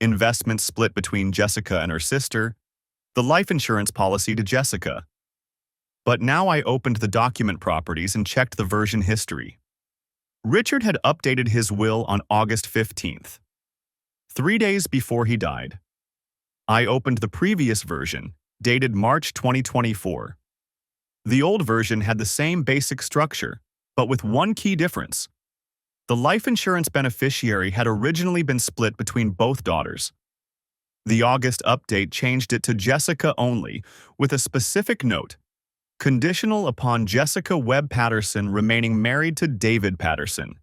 [SPEAKER 1] investments split between Jessica and her sister, the life insurance policy to Jessica. But now I opened the document properties and checked the version history. Richard had updated his will on August 15th, 3 days before he died. I opened the previous version, dated March 2024. The old version had the same basic structure, but with one key difference. The life insurance beneficiary had originally been split between both daughters. The August update changed it to Jessica only, with a specific note: conditional upon Jessica Webb Patterson remaining married to David Patterson.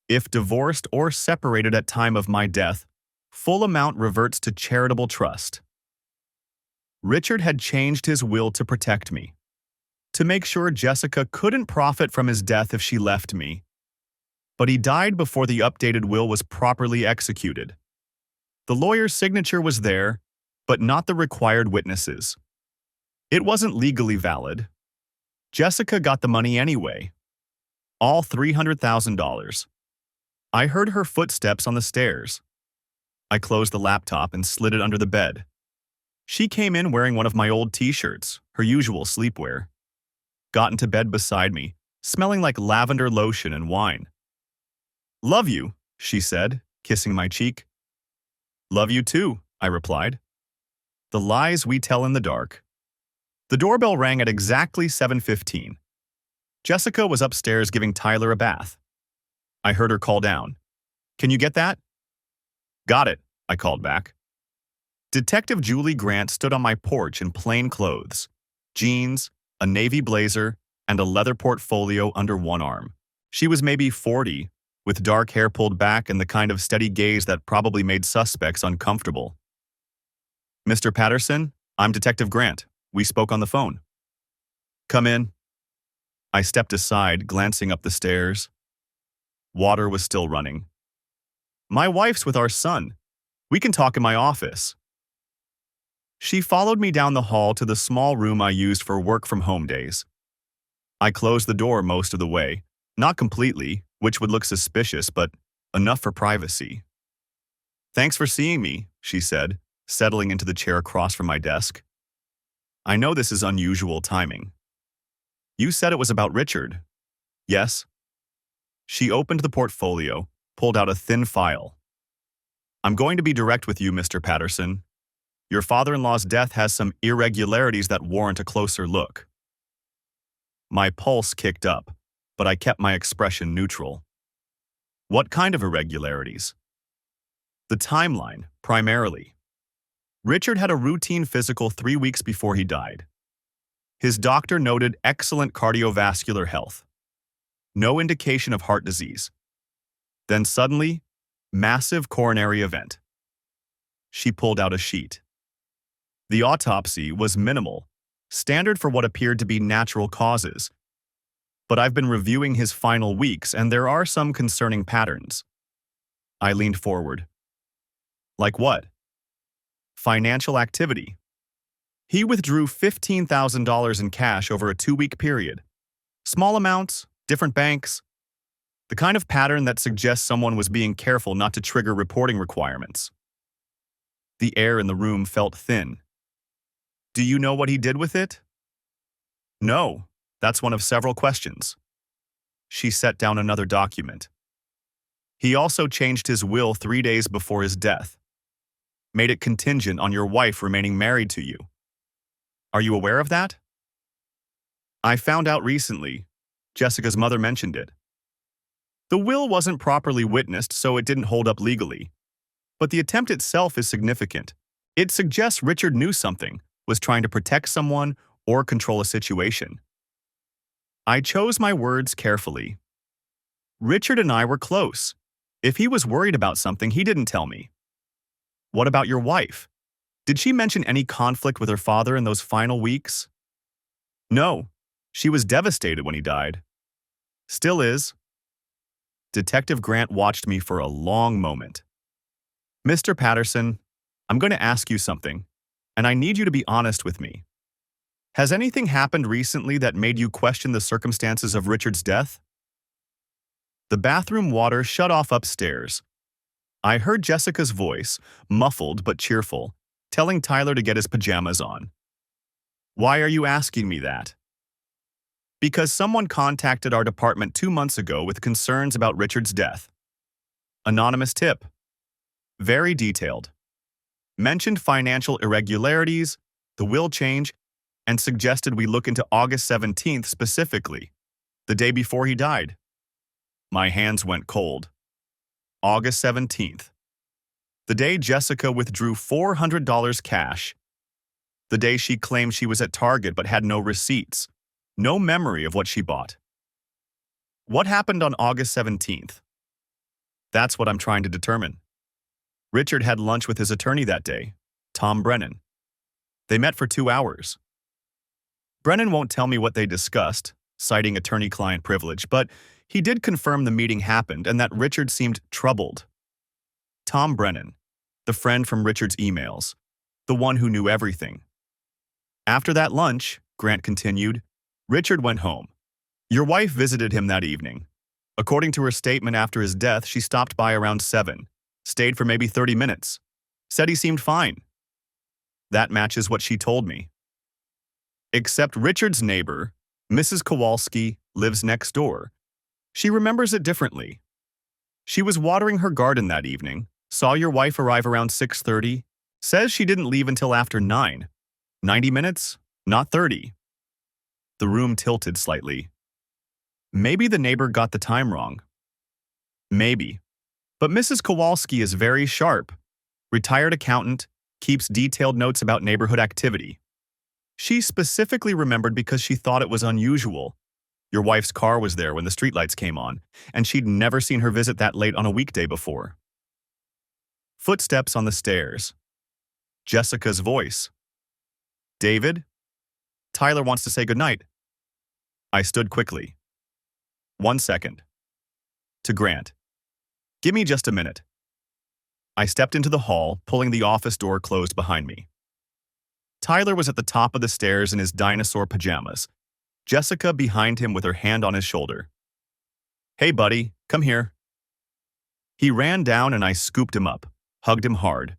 [SPEAKER 1] If divorced or separated at time of my death, full amount reverts to charitable trust. Richard had changed his will to protect me, to make sure Jessica couldn't profit from his death if she left me. But he died before the updated will was properly executed. The lawyer's signature was there, but not the required witnesses. It wasn't legally valid. Jessica got the money anyway. All $300,000. I heard her footsteps on the stairs. I closed the laptop and slid it under the bed. She came in wearing one of my old t-shirts, her usual sleepwear. Got into bed beside me, smelling like lavender lotion and wine. Love you, she said, kissing my cheek. Love you too, I replied. The lies we tell in the dark. The doorbell rang at exactly 7:15. Jessica was upstairs giving Tyler a bath. I heard her call down. Can you get that? Got it, I called back. Detective Julie Grant stood on my porch in plain clothes, jeans, a navy blazer, and a leather portfolio under one arm. She was maybe 40, with dark hair pulled back and the kind of steady gaze that probably made suspects uncomfortable. Mr. Patterson, I'm Detective Grant. We spoke on the phone. Come in. I stepped aside, glancing up the stairs. Water was still running. My wife's with our son. We can talk in my office. She followed me down the hall to the small room I used for work-from-home days. I closed the door most of the way, not completely, which would look suspicious, but enough for privacy. Thanks for seeing me, she said, settling into the chair across from my desk. I know this is unusual timing. You said it was about Richard. Yes? She opened the portfolio, pulled out a thin file. I'm going to be direct with you, Mr. Patterson. Your father-in-law's death has some irregularities that warrant a closer look. My pulse kicked up, but I kept my expression neutral. What kind of irregularities? The timeline, primarily. Richard had a routine physical 3 weeks before he died. His doctor noted excellent cardiovascular health. No indication of heart disease. Then suddenly, massive coronary event. She pulled out a sheet. The autopsy was minimal, standard for what appeared to be natural causes. But I've been reviewing his final weeks, and there are some concerning patterns. I leaned forward. Like what? Financial activity. He withdrew $15,000 in cash over a 2-week period. Small amounts, different banks. The kind of pattern that suggests someone was being careful not to trigger reporting requirements. The air in the room felt thin. Do you know what he did with it? No, that's one of several questions. She set down another document. He also changed his will 3 days before his death. Made it contingent on your wife remaining married to you. Are you aware of that? I found out recently. Jessica's mother mentioned it. The will wasn't properly witnessed, so it didn't hold up legally. But the attempt itself is significant. It suggests Richard knew something, was trying to protect someone or control a situation. I chose my words carefully. Richard and I were close. If he was worried about something, he didn't tell me. What about your wife? Did she mention any conflict with her father in those final weeks? No, she was devastated when he died. Still is. Detective Grant watched me for a long moment. Mr. Patterson, I'm going to ask you something, and I need you to be honest with me. Has anything happened recently that made you question the circumstances of Richard's death? The bathroom water shut off upstairs. I heard Jessica's voice, muffled but cheerful, telling Tyler to get his pajamas on. Why are you asking me that? Because someone contacted our department 2 months ago with concerns about Richard's death. Anonymous tip. Very detailed. Mentioned financial irregularities, the will change, and suggested we look into August 17th specifically, the day before he died. My hands went cold. August 17th. The day Jessica withdrew $400 cash. The day she claimed she was at Target but had no receipts, no memory of what she bought. What happened on August 17th? That's what I'm trying to determine. Richard had lunch with his attorney that day, Tom Brennan. They met for 2 hours. Brennan won't tell me what they discussed, citing attorney-client privilege, but he did confirm the meeting happened and that Richard seemed troubled. Tom Brennan, the friend from Richard's emails, the one who knew everything. After that lunch, Grant continued, Richard went home. Your wife visited him that evening. According to her statement after his death, she stopped by around 7, stayed for maybe 30 minutes, said he seemed fine. That matches what she told me. Except Richard's neighbor, Mrs. Kowalski, lives next door. She remembers it differently. She was watering her garden that evening, saw your wife arrive around 6:30, says she didn't leave until after 9. 90 minutes, not 30. The room tilted slightly. Maybe the neighbor got the time wrong. Maybe. But Mrs. Kowalski is very sharp. Retired accountant, keeps detailed notes about neighborhood activity. She specifically remembered because she thought it was unusual. Your wife's car was there when the streetlights came on, and she'd never seen her visit that late on a weekday before. Footsteps on the stairs. Jessica's voice. David? Tyler wants to say goodnight. I stood quickly. 1 second. To Grant. Give me just a minute. I stepped into the hall, pulling the office door closed behind me. Tyler was at the top of the stairs in his dinosaur pajamas, Jessica behind him with her hand on his shoulder. Hey, buddy, come here. He ran down and I scooped him up, hugged him hard.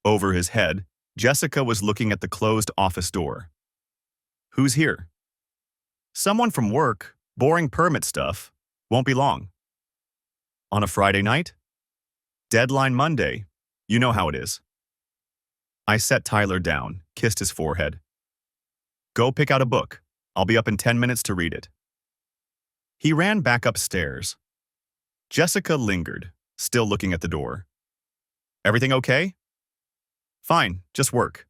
[SPEAKER 1] Over his head, Jessica was looking at the closed office door. Who's here? Someone from work, boring permit stuff, won't be long. On a Friday night? Deadline Monday, you know how it is. I set Tyler down, kissed his forehead. Go pick out a book. I'll be up in 10 minutes to read it. He ran back upstairs. Jessica lingered, still looking at the door. Everything okay? Fine, just work.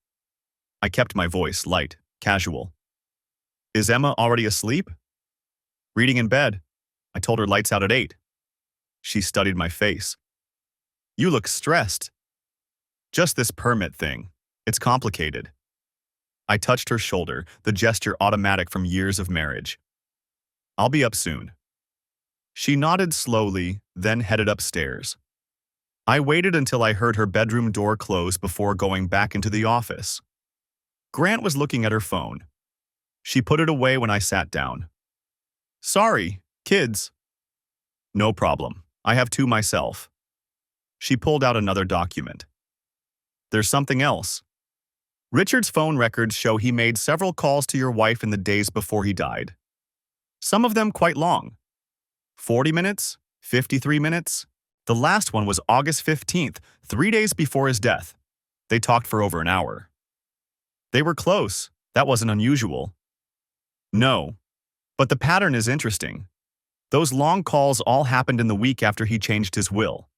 [SPEAKER 1] I kept my voice light, casual. Is Emma already asleep? Reading in bed. I told her lights out at 8. She studied my face. You look stressed. Just this permit thing. It's complicated. I touched her shoulder, the gesture automatic from years of marriage. I'll be up soon. She nodded slowly, then headed upstairs. I waited until I heard her bedroom door close before going back into the office. Grant was looking at her phone. She put it away when I sat down. Sorry, kids. No problem. I have 2 myself. She pulled out another document. There's something else. Richard's phone records show he made several calls to your wife in the days before he died. Some of them quite long. 40 minutes, 53 minutes. The last one was August 15th, 3 days before his death. They talked for over an hour. They were close. That wasn't unusual. No, but the pattern is interesting. Those long calls all happened in the week after he changed his will.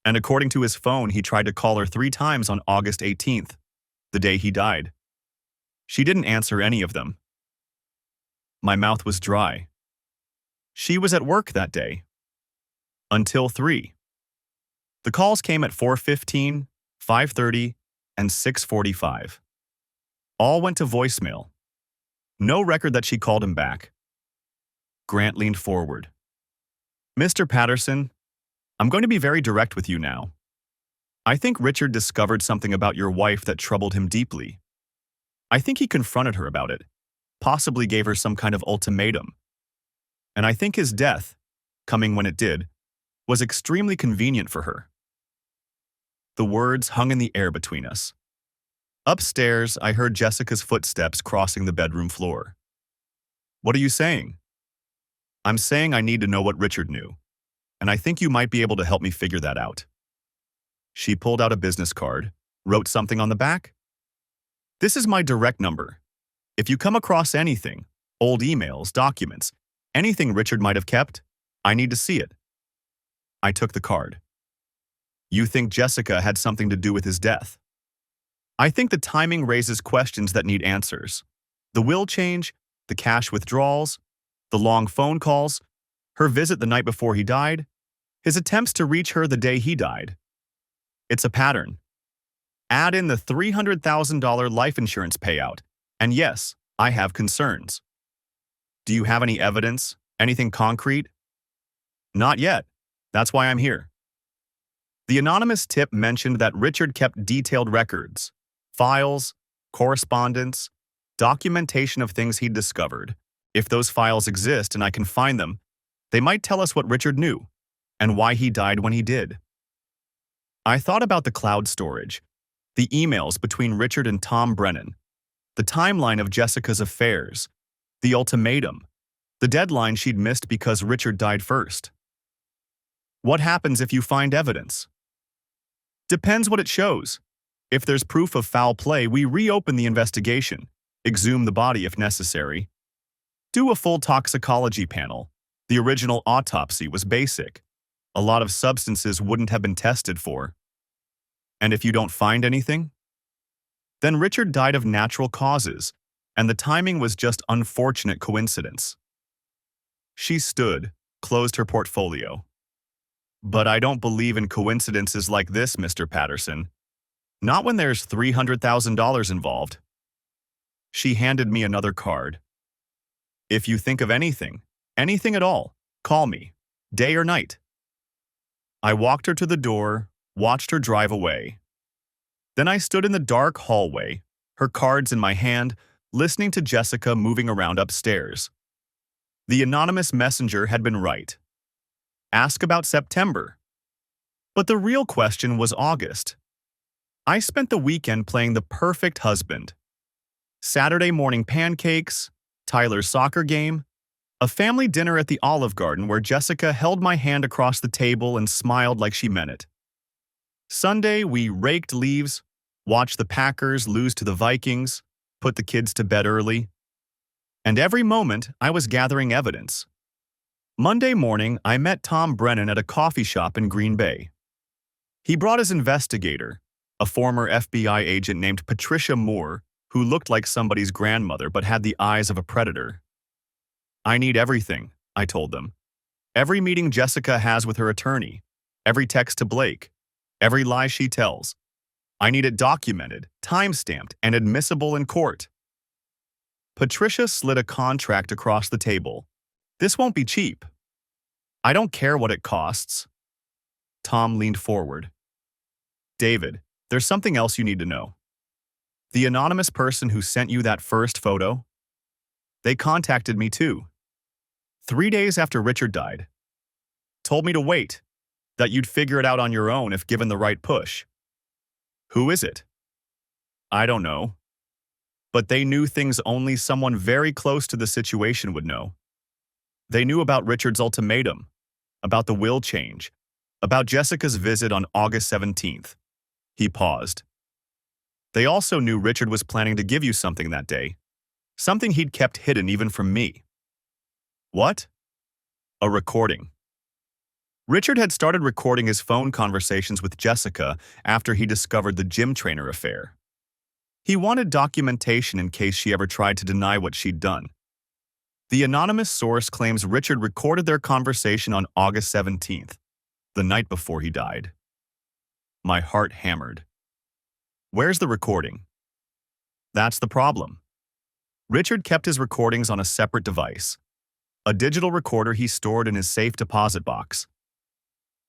[SPEAKER 1] And according to his phone, he tried to call her 3 times on August 18th, the day he died. She didn't answer any of them. My mouth was dry. She was at work that day. Until 3. The calls came at 4:15, 5:30, and 6:45. All went to voicemail. No record that she called him back. Grant leaned forward. Mr. Patterson, I'm going to be very direct with you now. I think Richard discovered something about your wife that troubled him deeply. I think he confronted her about it, possibly gave her some kind of ultimatum. And I think his death, coming when it did, was extremely convenient for her. The words hung in the air between us. Upstairs, I heard Jessica's footsteps crossing the bedroom floor. What are you saying? I'm saying I need to know what Richard knew, and I think you might be able to help me figure that out. She pulled out a business card, wrote something on the back. This is my direct number. If you come across anything, old emails, documents, anything Richard might have kept, I need to see it. I took the card. You think Jessica had something to do with his death? I think the timing raises questions that need answers. The will change, the cash withdrawals, the long phone calls, her visit the night before he died, his attempts to reach her the day he died. It's a pattern. Add in the $300,000 life insurance payout, and yes, I have concerns. Do you have any evidence? Anything concrete? Not yet. That's why I'm here. The anonymous tip mentioned that Richard kept detailed records, files, correspondence, documentation of things he'd discovered. If those files exist and I can find them, they might tell us what Richard knew and why he died when he did. I thought about the cloud storage, the emails between Richard and Tom Brennan, the timeline of Jessica's affairs, the ultimatum, the deadline she'd missed because Richard died first. What happens if you find evidence? Depends what it shows. If there's proof of foul play, we reopen the investigation, exhume the body if necessary. Do a full toxicology panel. The original autopsy was basic. A lot of substances wouldn't have been tested for. And if you don't find anything? Then Richard died of natural causes, and the timing was just unfortunate coincidence. She stood, closed her portfolio. But I don't believe in coincidences like this, Mr. Patterson. Not when there's $300,000 involved. She handed me another card. If you think of anything at all, call me, day or night. I walked her to the door, watched her drive away. Then I stood in the dark hallway, her cards in my hand, listening to Jessica moving around upstairs. The anonymous messenger had been right. Ask about September. But the real question was August. I spent the weekend playing the perfect husband. Saturday morning pancakes, Tyler's soccer game, a family dinner at the Olive Garden where Jessica held my hand across the table and smiled like she meant it. Sunday, we raked leaves, watched the Packers lose to the Vikings, put the kids to bed early. And every moment, I was gathering evidence. Monday morning, I met Tom Brennan at a coffee shop in Green Bay. He brought his investigator, a former FBI agent named Patricia Moore, who looked like somebody's grandmother but had the eyes of a predator. I need everything, I told them. Every meeting Jessica has with her attorney, every text to Blake, every lie she tells. I need it documented, time-stamped, and admissible in court. Patricia slid a contract across the table. This won't be cheap. I don't care what it costs. Tom leaned forward. David, there's something else you need to know. The anonymous person who sent you that first photo? They contacted me too. 3 days after Richard died. Told me to wait, that you'd figure it out on your own if given the right push. Who is it? I don't know. But they knew things only someone very close to the situation would know. They knew about Richard's ultimatum, about the will change, about Jessica's visit on August 17th. He paused. They also knew Richard was planning to give you something that day, something he'd kept hidden even from me. What? A recording. Richard had started recording his phone conversations with Jessica after he discovered the gym trainer affair. He wanted documentation in case she ever tried to deny what she'd done. The anonymous source claims Richard recorded their conversation on August 17th, the night before he died. My heart hammered. Where's the recording? That's the problem. Richard kept his recordings on a separate device, a digital recorder he stored in his safe deposit box.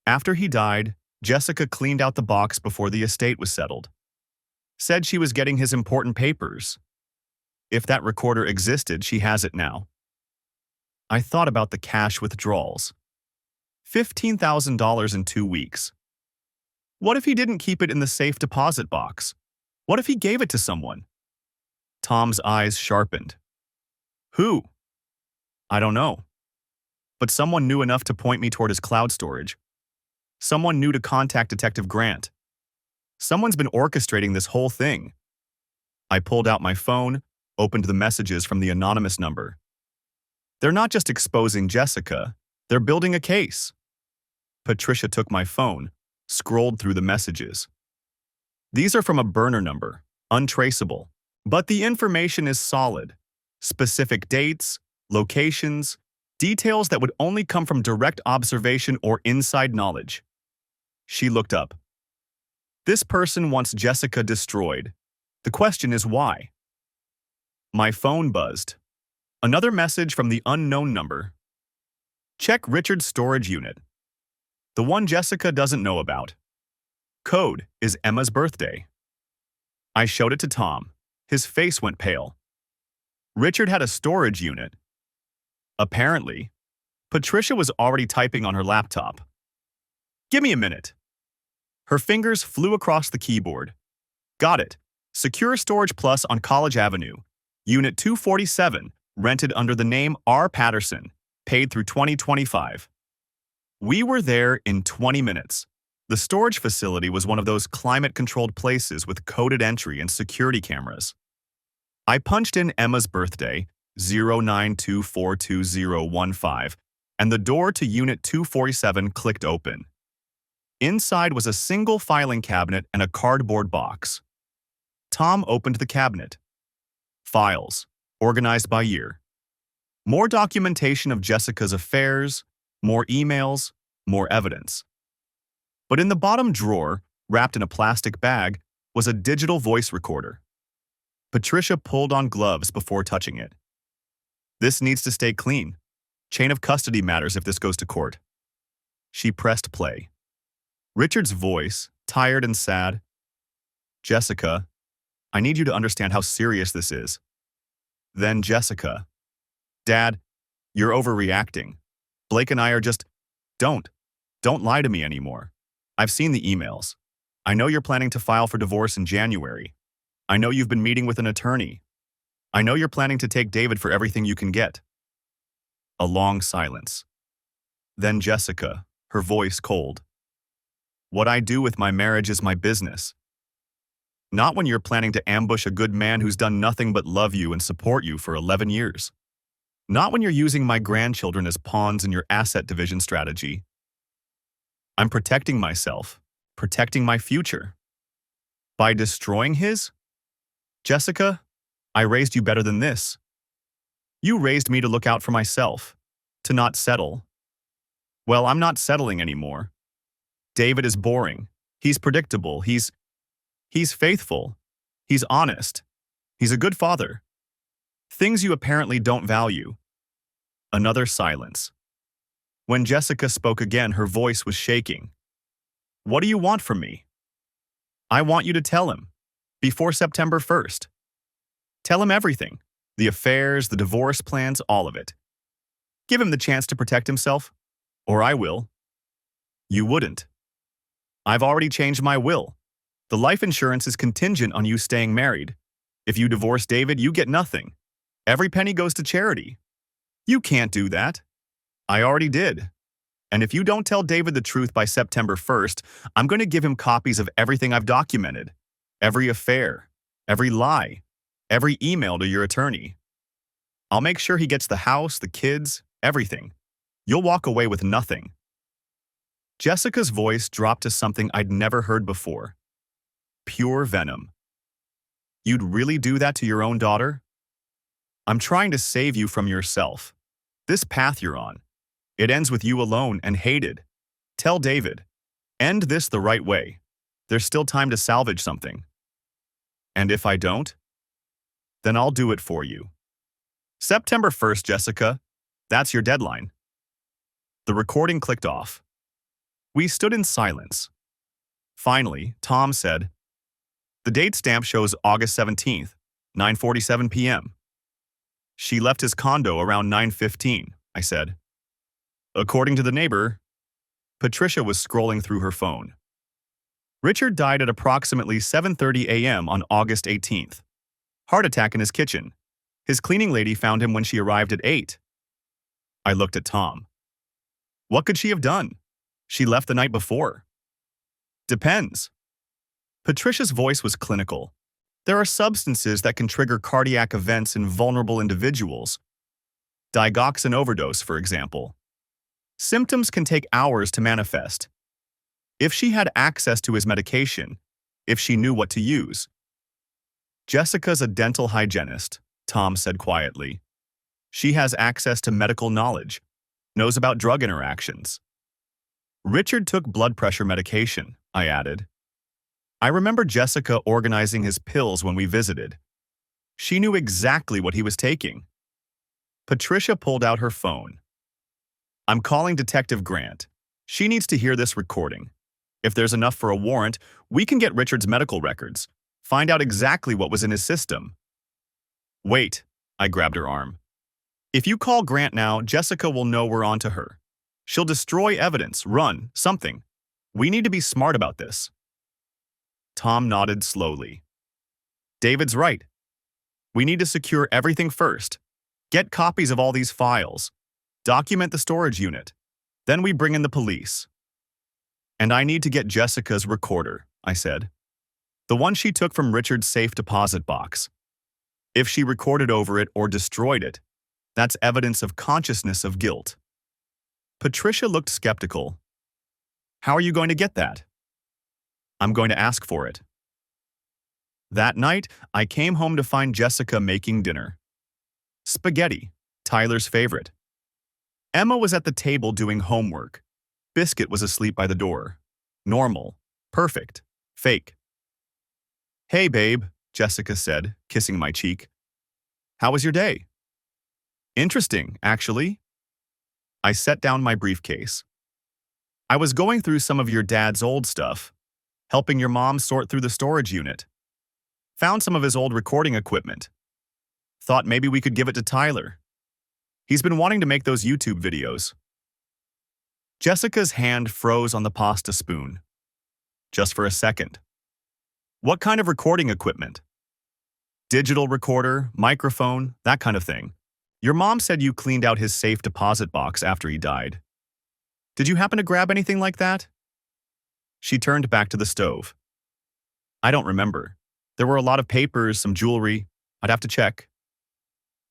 [SPEAKER 1] After he died, Jessica cleaned out the box before the estate was settled. Said she was getting his important papers. If that recorder existed, she has it now. I thought about the cash withdrawals. $15,000 in 2 weeks. What if he didn't keep it in the safe deposit box? What if he gave it to someone? Tom's eyes sharpened. Who? I don't know. But someone knew enough to point me toward his cloud storage. Someone knew to contact Detective Grant. Someone's been orchestrating this whole thing. I pulled out my phone, opened the messages from the anonymous number. They're not just exposing Jessica, they're building a case. Patricia took my phone, scrolled through the messages. These are from a burner number, untraceable, but the information is solid. Specific dates, locations, details that would only come from direct observation or inside knowledge. She looked up. This person wants Jessica destroyed. The question is why? My phone buzzed. Another message from the unknown number. Check Richard's storage unit. The one Jessica doesn't know about. Code is Emma's birthday. I showed it to Tom. His face went pale. Richard had a storage unit. Apparently, Patricia was already typing on her laptop. Give me a minute. Her fingers flew across the keyboard. Got it. Secure Storage Plus on College Avenue. Unit 247, rented under the name R. Patterson, paid through 2025. We were there in 20 minutes. The storage facility was one of those climate-controlled places with coded entry and security cameras. I punched in Emma's birthday, 092422015, and the door to Unit 247 clicked open. Inside was a single filing cabinet and a cardboard box. Tom opened the cabinet. Files, organized by year. More documentation of Jessica's affairs, more emails, more evidence. But in the bottom drawer, wrapped in a plastic bag, was a digital voice recorder. Patricia pulled on gloves before touching it. This needs to stay clean. Chain of custody matters if this goes to court. She pressed play. Richard's voice, tired and sad. Jessica, I need you to understand how serious this is. Then Jessica. Dad, you're overreacting. Blake and I are just… Don't lie to me anymore. I've seen the emails. I know you're planning to file for divorce in January. I know you've been meeting with an attorney. I know you're planning to take David for everything you can get. A long silence. Then Jessica, her voice cold. What I do with my marriage is my business. Not when you're planning to ambush a good man who's done nothing but love you and support you for 11 years. Not when you're using my grandchildren as pawns in your asset division strategy. I'm protecting myself, protecting my future. By destroying his? Jessica, I raised you better than this. You raised me to look out for myself, to not settle. Well, I'm not settling anymore. David is boring. He's predictable. He's faithful. He's honest. He's a good father. Things you apparently don't value. Another silence. When Jessica spoke again, her voice was shaking. What do you want from me? I want you to tell him. Before September 1st. Tell him everything. The affairs, the divorce plans, all of it. Give him the chance to protect himself. Or I will. You wouldn't. I've already changed my will. The life insurance is contingent on you staying married. If you divorce David, you get nothing. Every penny goes to charity. You can't do that. I already did. And if you don't tell David the truth by September 1st, I'm going to give him copies of everything I've documented. Every affair, every lie, every email to your attorney. I'll make sure he gets the house, the kids, everything. You'll walk away with nothing. Jessica's voice dropped to something I'd never heard before. Pure venom. You'd really do that to your own daughter? I'm trying to save you from yourself. This path you're on. It ends with you alone and hated. Tell David. End this the right way. There's still time to salvage something. And if I don't? Then I'll do it for you. September 1st, Jessica. That's your deadline. The recording clicked off. We stood in silence. Finally, Tom said, The date stamp shows August 17th, 9:47 p.m. She left his condo around 9:15, I said. According to the neighbor, Patricia was scrolling through her phone. Richard died at approximately 7:30 a.m. on August 18th. Heart attack in his kitchen. His cleaning lady found him when she arrived at 8. I looked at Tom. What could she have done? She left the night before. Depends. Patricia's voice was clinical. There are substances that can trigger cardiac events in vulnerable individuals. Digoxin overdose, for example. Symptoms can take hours to manifest. If she had access to his medication, if she knew what to use. Jessica's a dental hygienist, Tom said quietly. She has access to medical knowledge, knows about drug interactions. Richard took blood pressure medication, I added. I remember Jessica organizing his pills when we visited. She knew exactly what he was taking. Patricia pulled out her phone. I'm calling Detective Grant. She needs to hear this recording. If there's enough for a warrant, we can get Richard's medical records, find out exactly what was in his system. Wait, I grabbed her arm. If you call Grant now, Jessica will know we're on to her. She'll destroy evidence, run, something. We need to be smart about this. Tom nodded slowly. David's right. We need to secure everything first. Get copies of all these files. Document the storage unit. Then we bring in the police. And I need to get Jessica's recorder, I said. The one she took from Richard's safe deposit box. If she recorded over it or destroyed it, that's evidence of consciousness of guilt. Patricia looked skeptical. How are you going to get that? I'm going to ask for it. That night, I came home to find Jessica making dinner. Spaghetti, Tyler's favorite. Emma was at the table doing homework. Biscuit was asleep by the door. Normal, perfect, fake. Hey, babe, Jessica said, kissing my cheek. How was your day? Interesting, actually. I set down my briefcase. I was going through some of your dad's old stuff, helping your mom sort through the storage unit. Found some of his old recording equipment. Thought maybe we could give it to Tyler. He's been wanting to make those YouTube videos. Jessica's hand froze on the pasta spoon. Just for a second. What kind of recording equipment? Digital recorder, microphone, that kind of thing. Your mom said you cleaned out his safe deposit box after he died. Did you happen to grab anything like that? She turned back to the stove. I don't remember. There were a lot of papers, some jewelry. I'd have to check.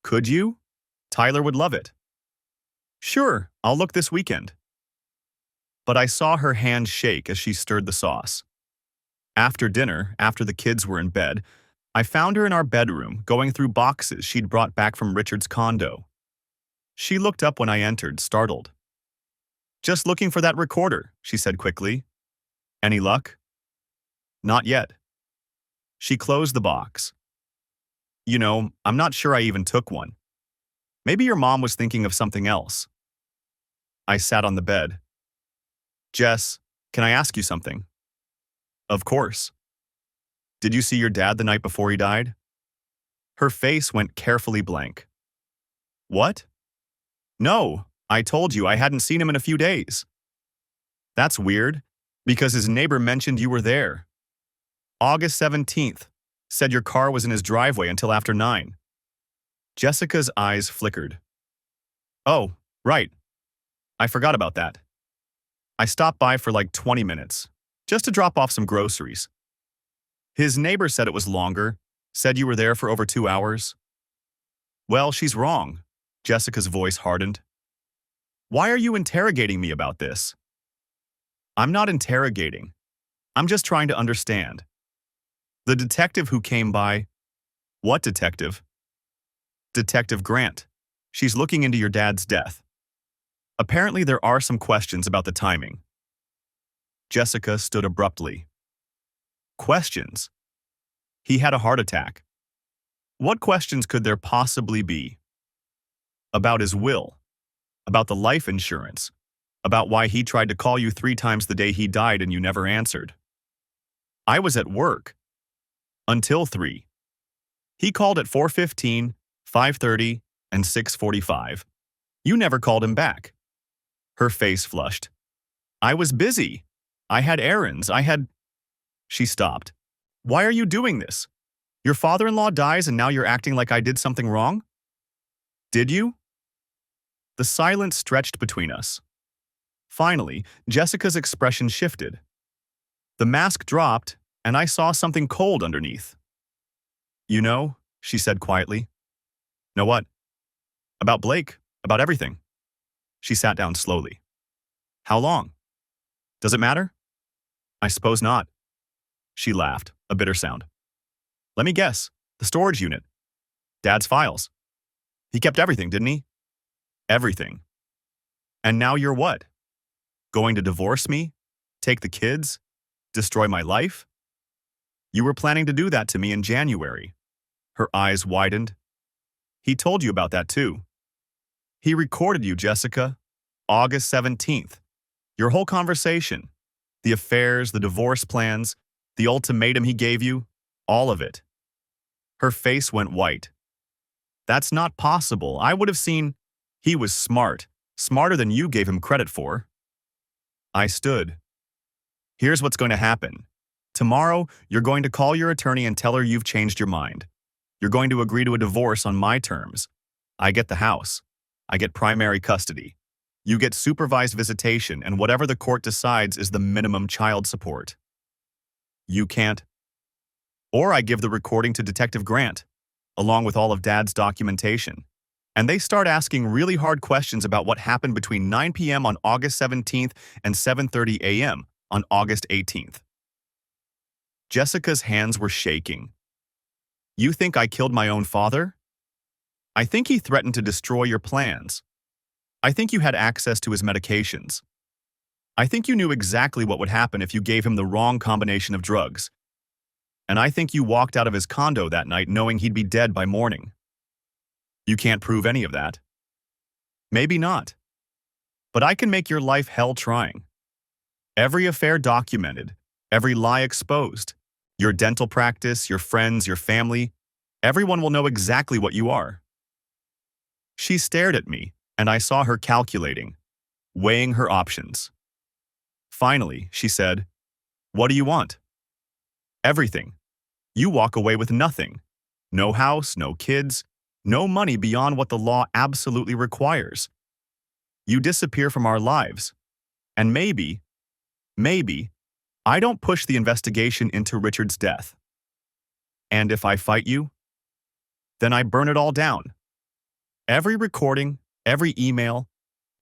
[SPEAKER 1] Could you? Tyler would love it. Sure, I'll look this weekend. But I saw her hand shake as she stirred the sauce. After dinner, after the kids were in bed, I found her in our bedroom, going through boxes she'd brought back from Richard's condo. She looked up when I entered, startled. Just looking for that recorder, she said quickly. Any luck? Not yet. She closed the box. You know, I'm not sure I even took one. Maybe your mom was thinking of something else. I sat on the bed. Jess, can I ask you something? Of course. Did you see your dad the night before he died? Her face went carefully blank. What? No, I told you I hadn't seen him in a few days. That's weird, because his neighbor mentioned you were there. August 17th, said your car was in his driveway until after 9. Jessica's eyes flickered. Oh, right. I forgot about that. I stopped by for like 20 minutes, just to drop off some groceries. His neighbor said it was longer, said you were there for over 2 hours. Well, she's wrong. Jessica's voice hardened. Why are you interrogating me about this? I'm not interrogating. I'm just trying to understand. The detective who came by... What detective? Detective Grant. She's looking into your dad's death. Apparently there are some questions about the timing. Jessica stood abruptly. Questions? He had a heart attack. What questions could there possibly be? About his will. About the life insurance. About why he tried to call you 3 times the day he died and you never answered. I was at work. Until 3. He called at 4:15, 5:30, and 6:45. You never called him back. Her face flushed. I was busy. I had errands. She stopped. Why are you doing this? Your father-in-law dies and now you're acting like I did something wrong? Did you? The silence stretched between us. Finally, Jessica's expression shifted. The mask dropped, and I saw something cold underneath. You know, she said quietly. Know what? About Blake, about everything. She sat down slowly. How long? Does it matter? I suppose not. She laughed, a bitter sound. Let me guess, the storage unit. Dad's files. He kept everything, didn't he? Everything. And now you're what? Going to divorce me? Take the kids? Destroy my life? You were planning to do that to me in January. Her eyes widened. He told you about that too. He recorded you, Jessica. August 17th. Your whole conversation. The affairs, the divorce plans, the ultimatum he gave you, all of it. Her face went white. That's not possible. I would have seen... He was smart. Smarter than you gave him credit for. I stood. Here's what's going to happen. Tomorrow, you're going to call your attorney and tell her you've changed your mind. You're going to agree to a divorce on my terms. I get the house. I get primary custody. You get supervised visitation, and whatever the court decides is the minimum child support. You can't. Or I give the recording to Detective Grant, along with all of Dad's documentation. And they start asking really hard questions about what happened between 9 p.m. on August 17th and 7:30 a.m. on August 18th. Jessica's hands were shaking. You think I killed my own father? I think he threatened to destroy your plans. I think you had access to his medications. I think you knew exactly what would happen if you gave him the wrong combination of drugs. And I think you walked out of his condo that night knowing he'd be dead by morning. You can't prove any of that. Maybe not. But I can make your life hell trying. Every affair documented, every lie exposed. Your dental practice, your friends, your family, everyone will know exactly what you are. She stared at me, and I saw her calculating, weighing her options. Finally, she said, "What do you want?" "Everything. You walk away with nothing. No house, no kids, no money beyond what the law absolutely requires. You disappear from our lives. And maybe, I don't push the investigation into Richard's death. And if I fight you, then I burn it all down. Every recording, every email,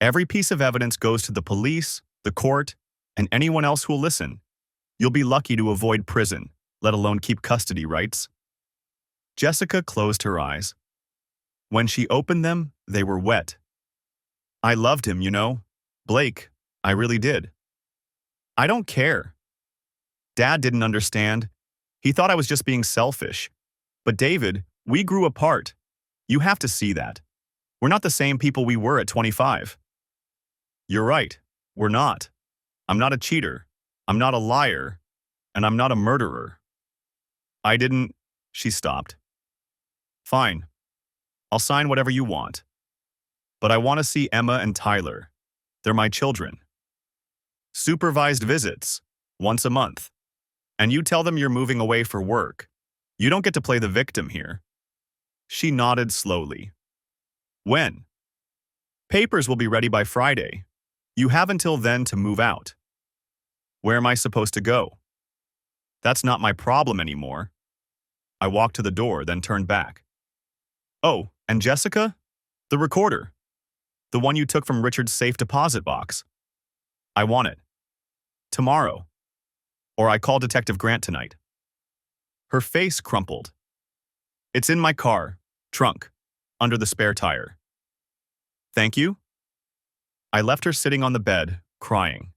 [SPEAKER 1] every piece of evidence goes to the police, the court, and anyone else who'll listen. You'll be lucky to avoid prison, let alone keep custody rights." Jessica closed her eyes. When she opened them, they were wet. "I loved him, you know. Blake, I really did. I don't care. Dad didn't understand. He thought I was just being selfish. But David, we grew apart. You have to see that. We're not the same people we were at 25. You're right. We're not. I'm not a cheater. I'm not a liar. And I'm not a murderer. I didn't—" She stopped. "Fine. I'll sign whatever you want. But I want to see Emma and Tyler. They're my children. Supervised visits, once a month. And you tell them you're moving away for work. You don't get to play the victim here." She nodded slowly. "When?" "Papers will be ready by Friday. You have until then to move out." "Where am I supposed to go?" "That's not my problem anymore." I walked to the door, then turned back. "Oh, and Jessica? The recorder. The one you took from Richard's safe deposit box. I want it. Tomorrow. Or I call Detective Grant tonight." Her face crumpled. "It's in my car, trunk, under the spare tire." "Thank you." I left her sitting on the bed, crying.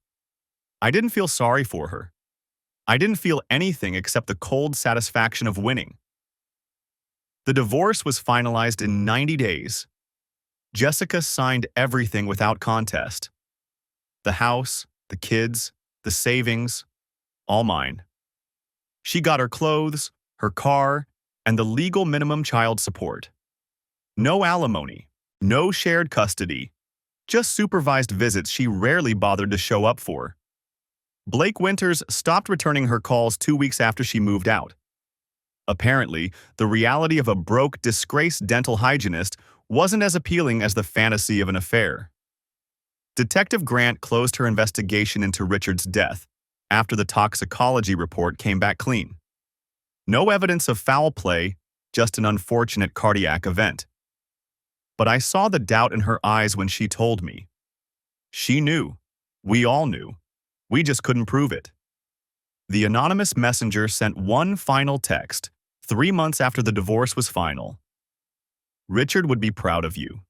[SPEAKER 1] I didn't feel sorry for her. I didn't feel anything except the cold satisfaction of winning. The divorce was finalized in 90 days. Jessica signed everything without contest. The house, the kids, the savings, all mine. She got her clothes, her car, and the legal minimum child support. No alimony, no shared custody, just supervised visits she rarely bothered to show up for. Blake Winters stopped returning her calls 2 weeks after she moved out. Apparently, the reality of a broke, disgraced dental hygienist wasn't as appealing as the fantasy of an affair. Detective Grant closed her investigation into Richard's death after the toxicology report came back clean. No evidence of foul play, just an unfortunate cardiac event. But I saw the doubt in her eyes when she told me. She knew. We all knew. We just couldn't prove it. The anonymous messenger sent one final text, 3 months after the divorce was final. "Richard would be proud of you.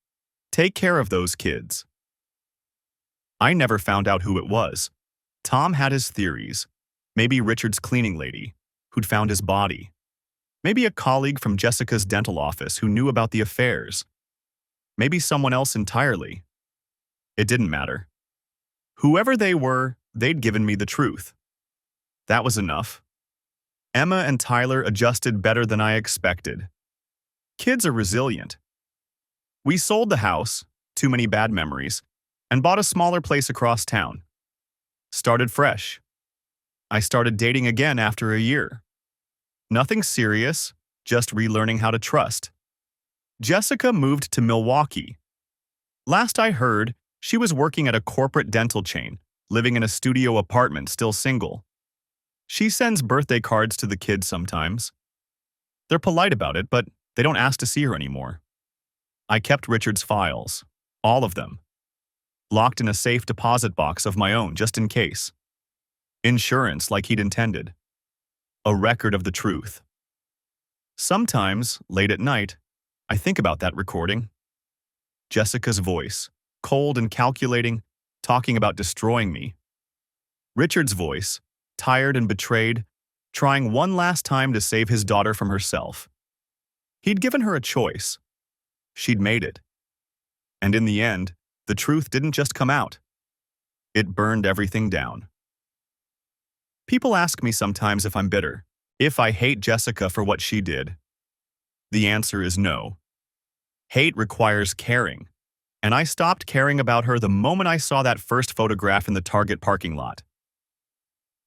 [SPEAKER 1] Take care of those kids." I never found out who it was. Tom had his theories. Maybe Richard's cleaning lady, who'd found his body. Maybe a colleague from Jessica's dental office who knew about the affairs. Maybe someone else entirely. It didn't matter. Whoever they were, they'd given me the truth. That was enough. Emma and Tyler adjusted better than I expected. Kids are resilient. We sold the house, too many bad memories, and bought a smaller place across town. Started fresh. I started dating again after a year. Nothing serious, just relearning how to trust. Jessica moved to Milwaukee. Last I heard, she was working at a corporate dental chain, living in a studio apartment, still single. She sends birthday cards to the kids sometimes. They're polite about it, but they don't ask to see her anymore. I kept Richard's files, all of them, locked in a safe deposit box of my own just in case. Insurance like he'd intended. A record of the truth. Sometimes, late at night, I think about that recording. Jessica's voice, cold and calculating, talking about destroying me. Richard's voice, tired and betrayed, trying one last time to save his daughter from herself. He'd given her a choice. She'd made it. And in the end, the truth didn't just come out. It burned everything down. People ask me sometimes if I'm bitter, if I hate Jessica for what she did. The answer is no. Hate requires caring, and I stopped caring about her the moment I saw that first photograph in the Target parking lot.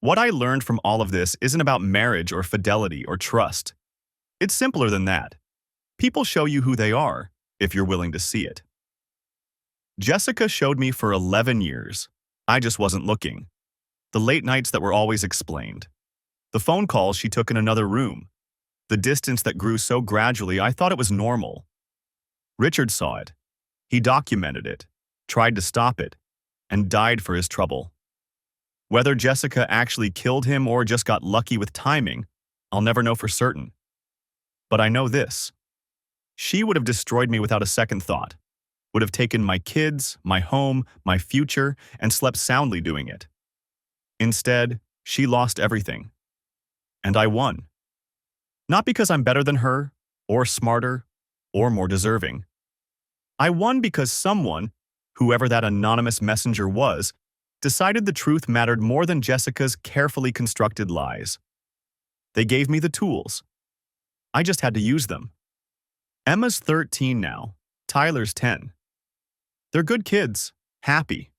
[SPEAKER 1] What I learned from all of this isn't about marriage or fidelity or trust. It's simpler than that. People show you who they are, if you're willing to see it. Jessica showed me for 11 years. I just wasn't looking. The late nights that were always explained. The phone calls she took in another room. The distance that grew so gradually I thought it was normal. Richard saw it. He documented it, tried to stop it, and died for his trouble. Whether Jessica actually killed him or just got lucky with timing, I'll never know for certain. But I know this. She would have destroyed me without a second thought, would have taken my kids, my home, my future, and slept soundly doing it. Instead, she lost everything. And I won. Not because I'm better than her, or smarter, or more deserving. I won because someone, whoever that anonymous messenger was, decided the truth mattered more than Jessica's carefully constructed lies. They gave me the tools. I just had to use them. Emma's 13 now. Tyler's 10. They're good kids, happy.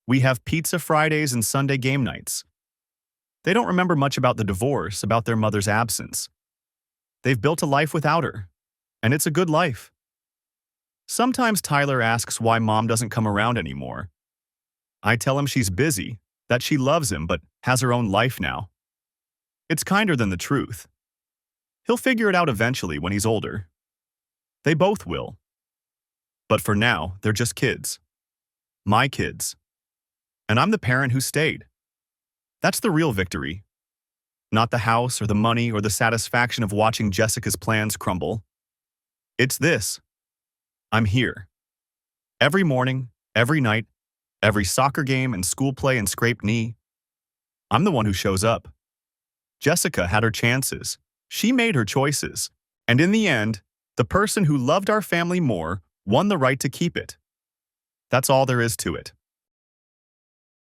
[SPEAKER 1] We have pizza Fridays and Sunday game nights. They don't remember much about the divorce, about their mother's absence. They've built a life without her, and it's a good life. Sometimes Tyler asks why mom doesn't come around anymore. I tell him she's busy, that she loves him but has her own life now. It's kinder than the truth. He'll figure it out eventually when he's older. They both will. But for now, they're just kids. My kids. And I'm the parent who stayed. That's the real victory. Not the house or the money or the satisfaction of watching Jessica's plans crumble. It's this. I'm here. Every morning, every night, every soccer game and school play and scraped knee. I'm the one who shows up. Jessica had her chances. She made her choices. And in the end, the person who loved our family more won the right to keep it. That's all there is to it.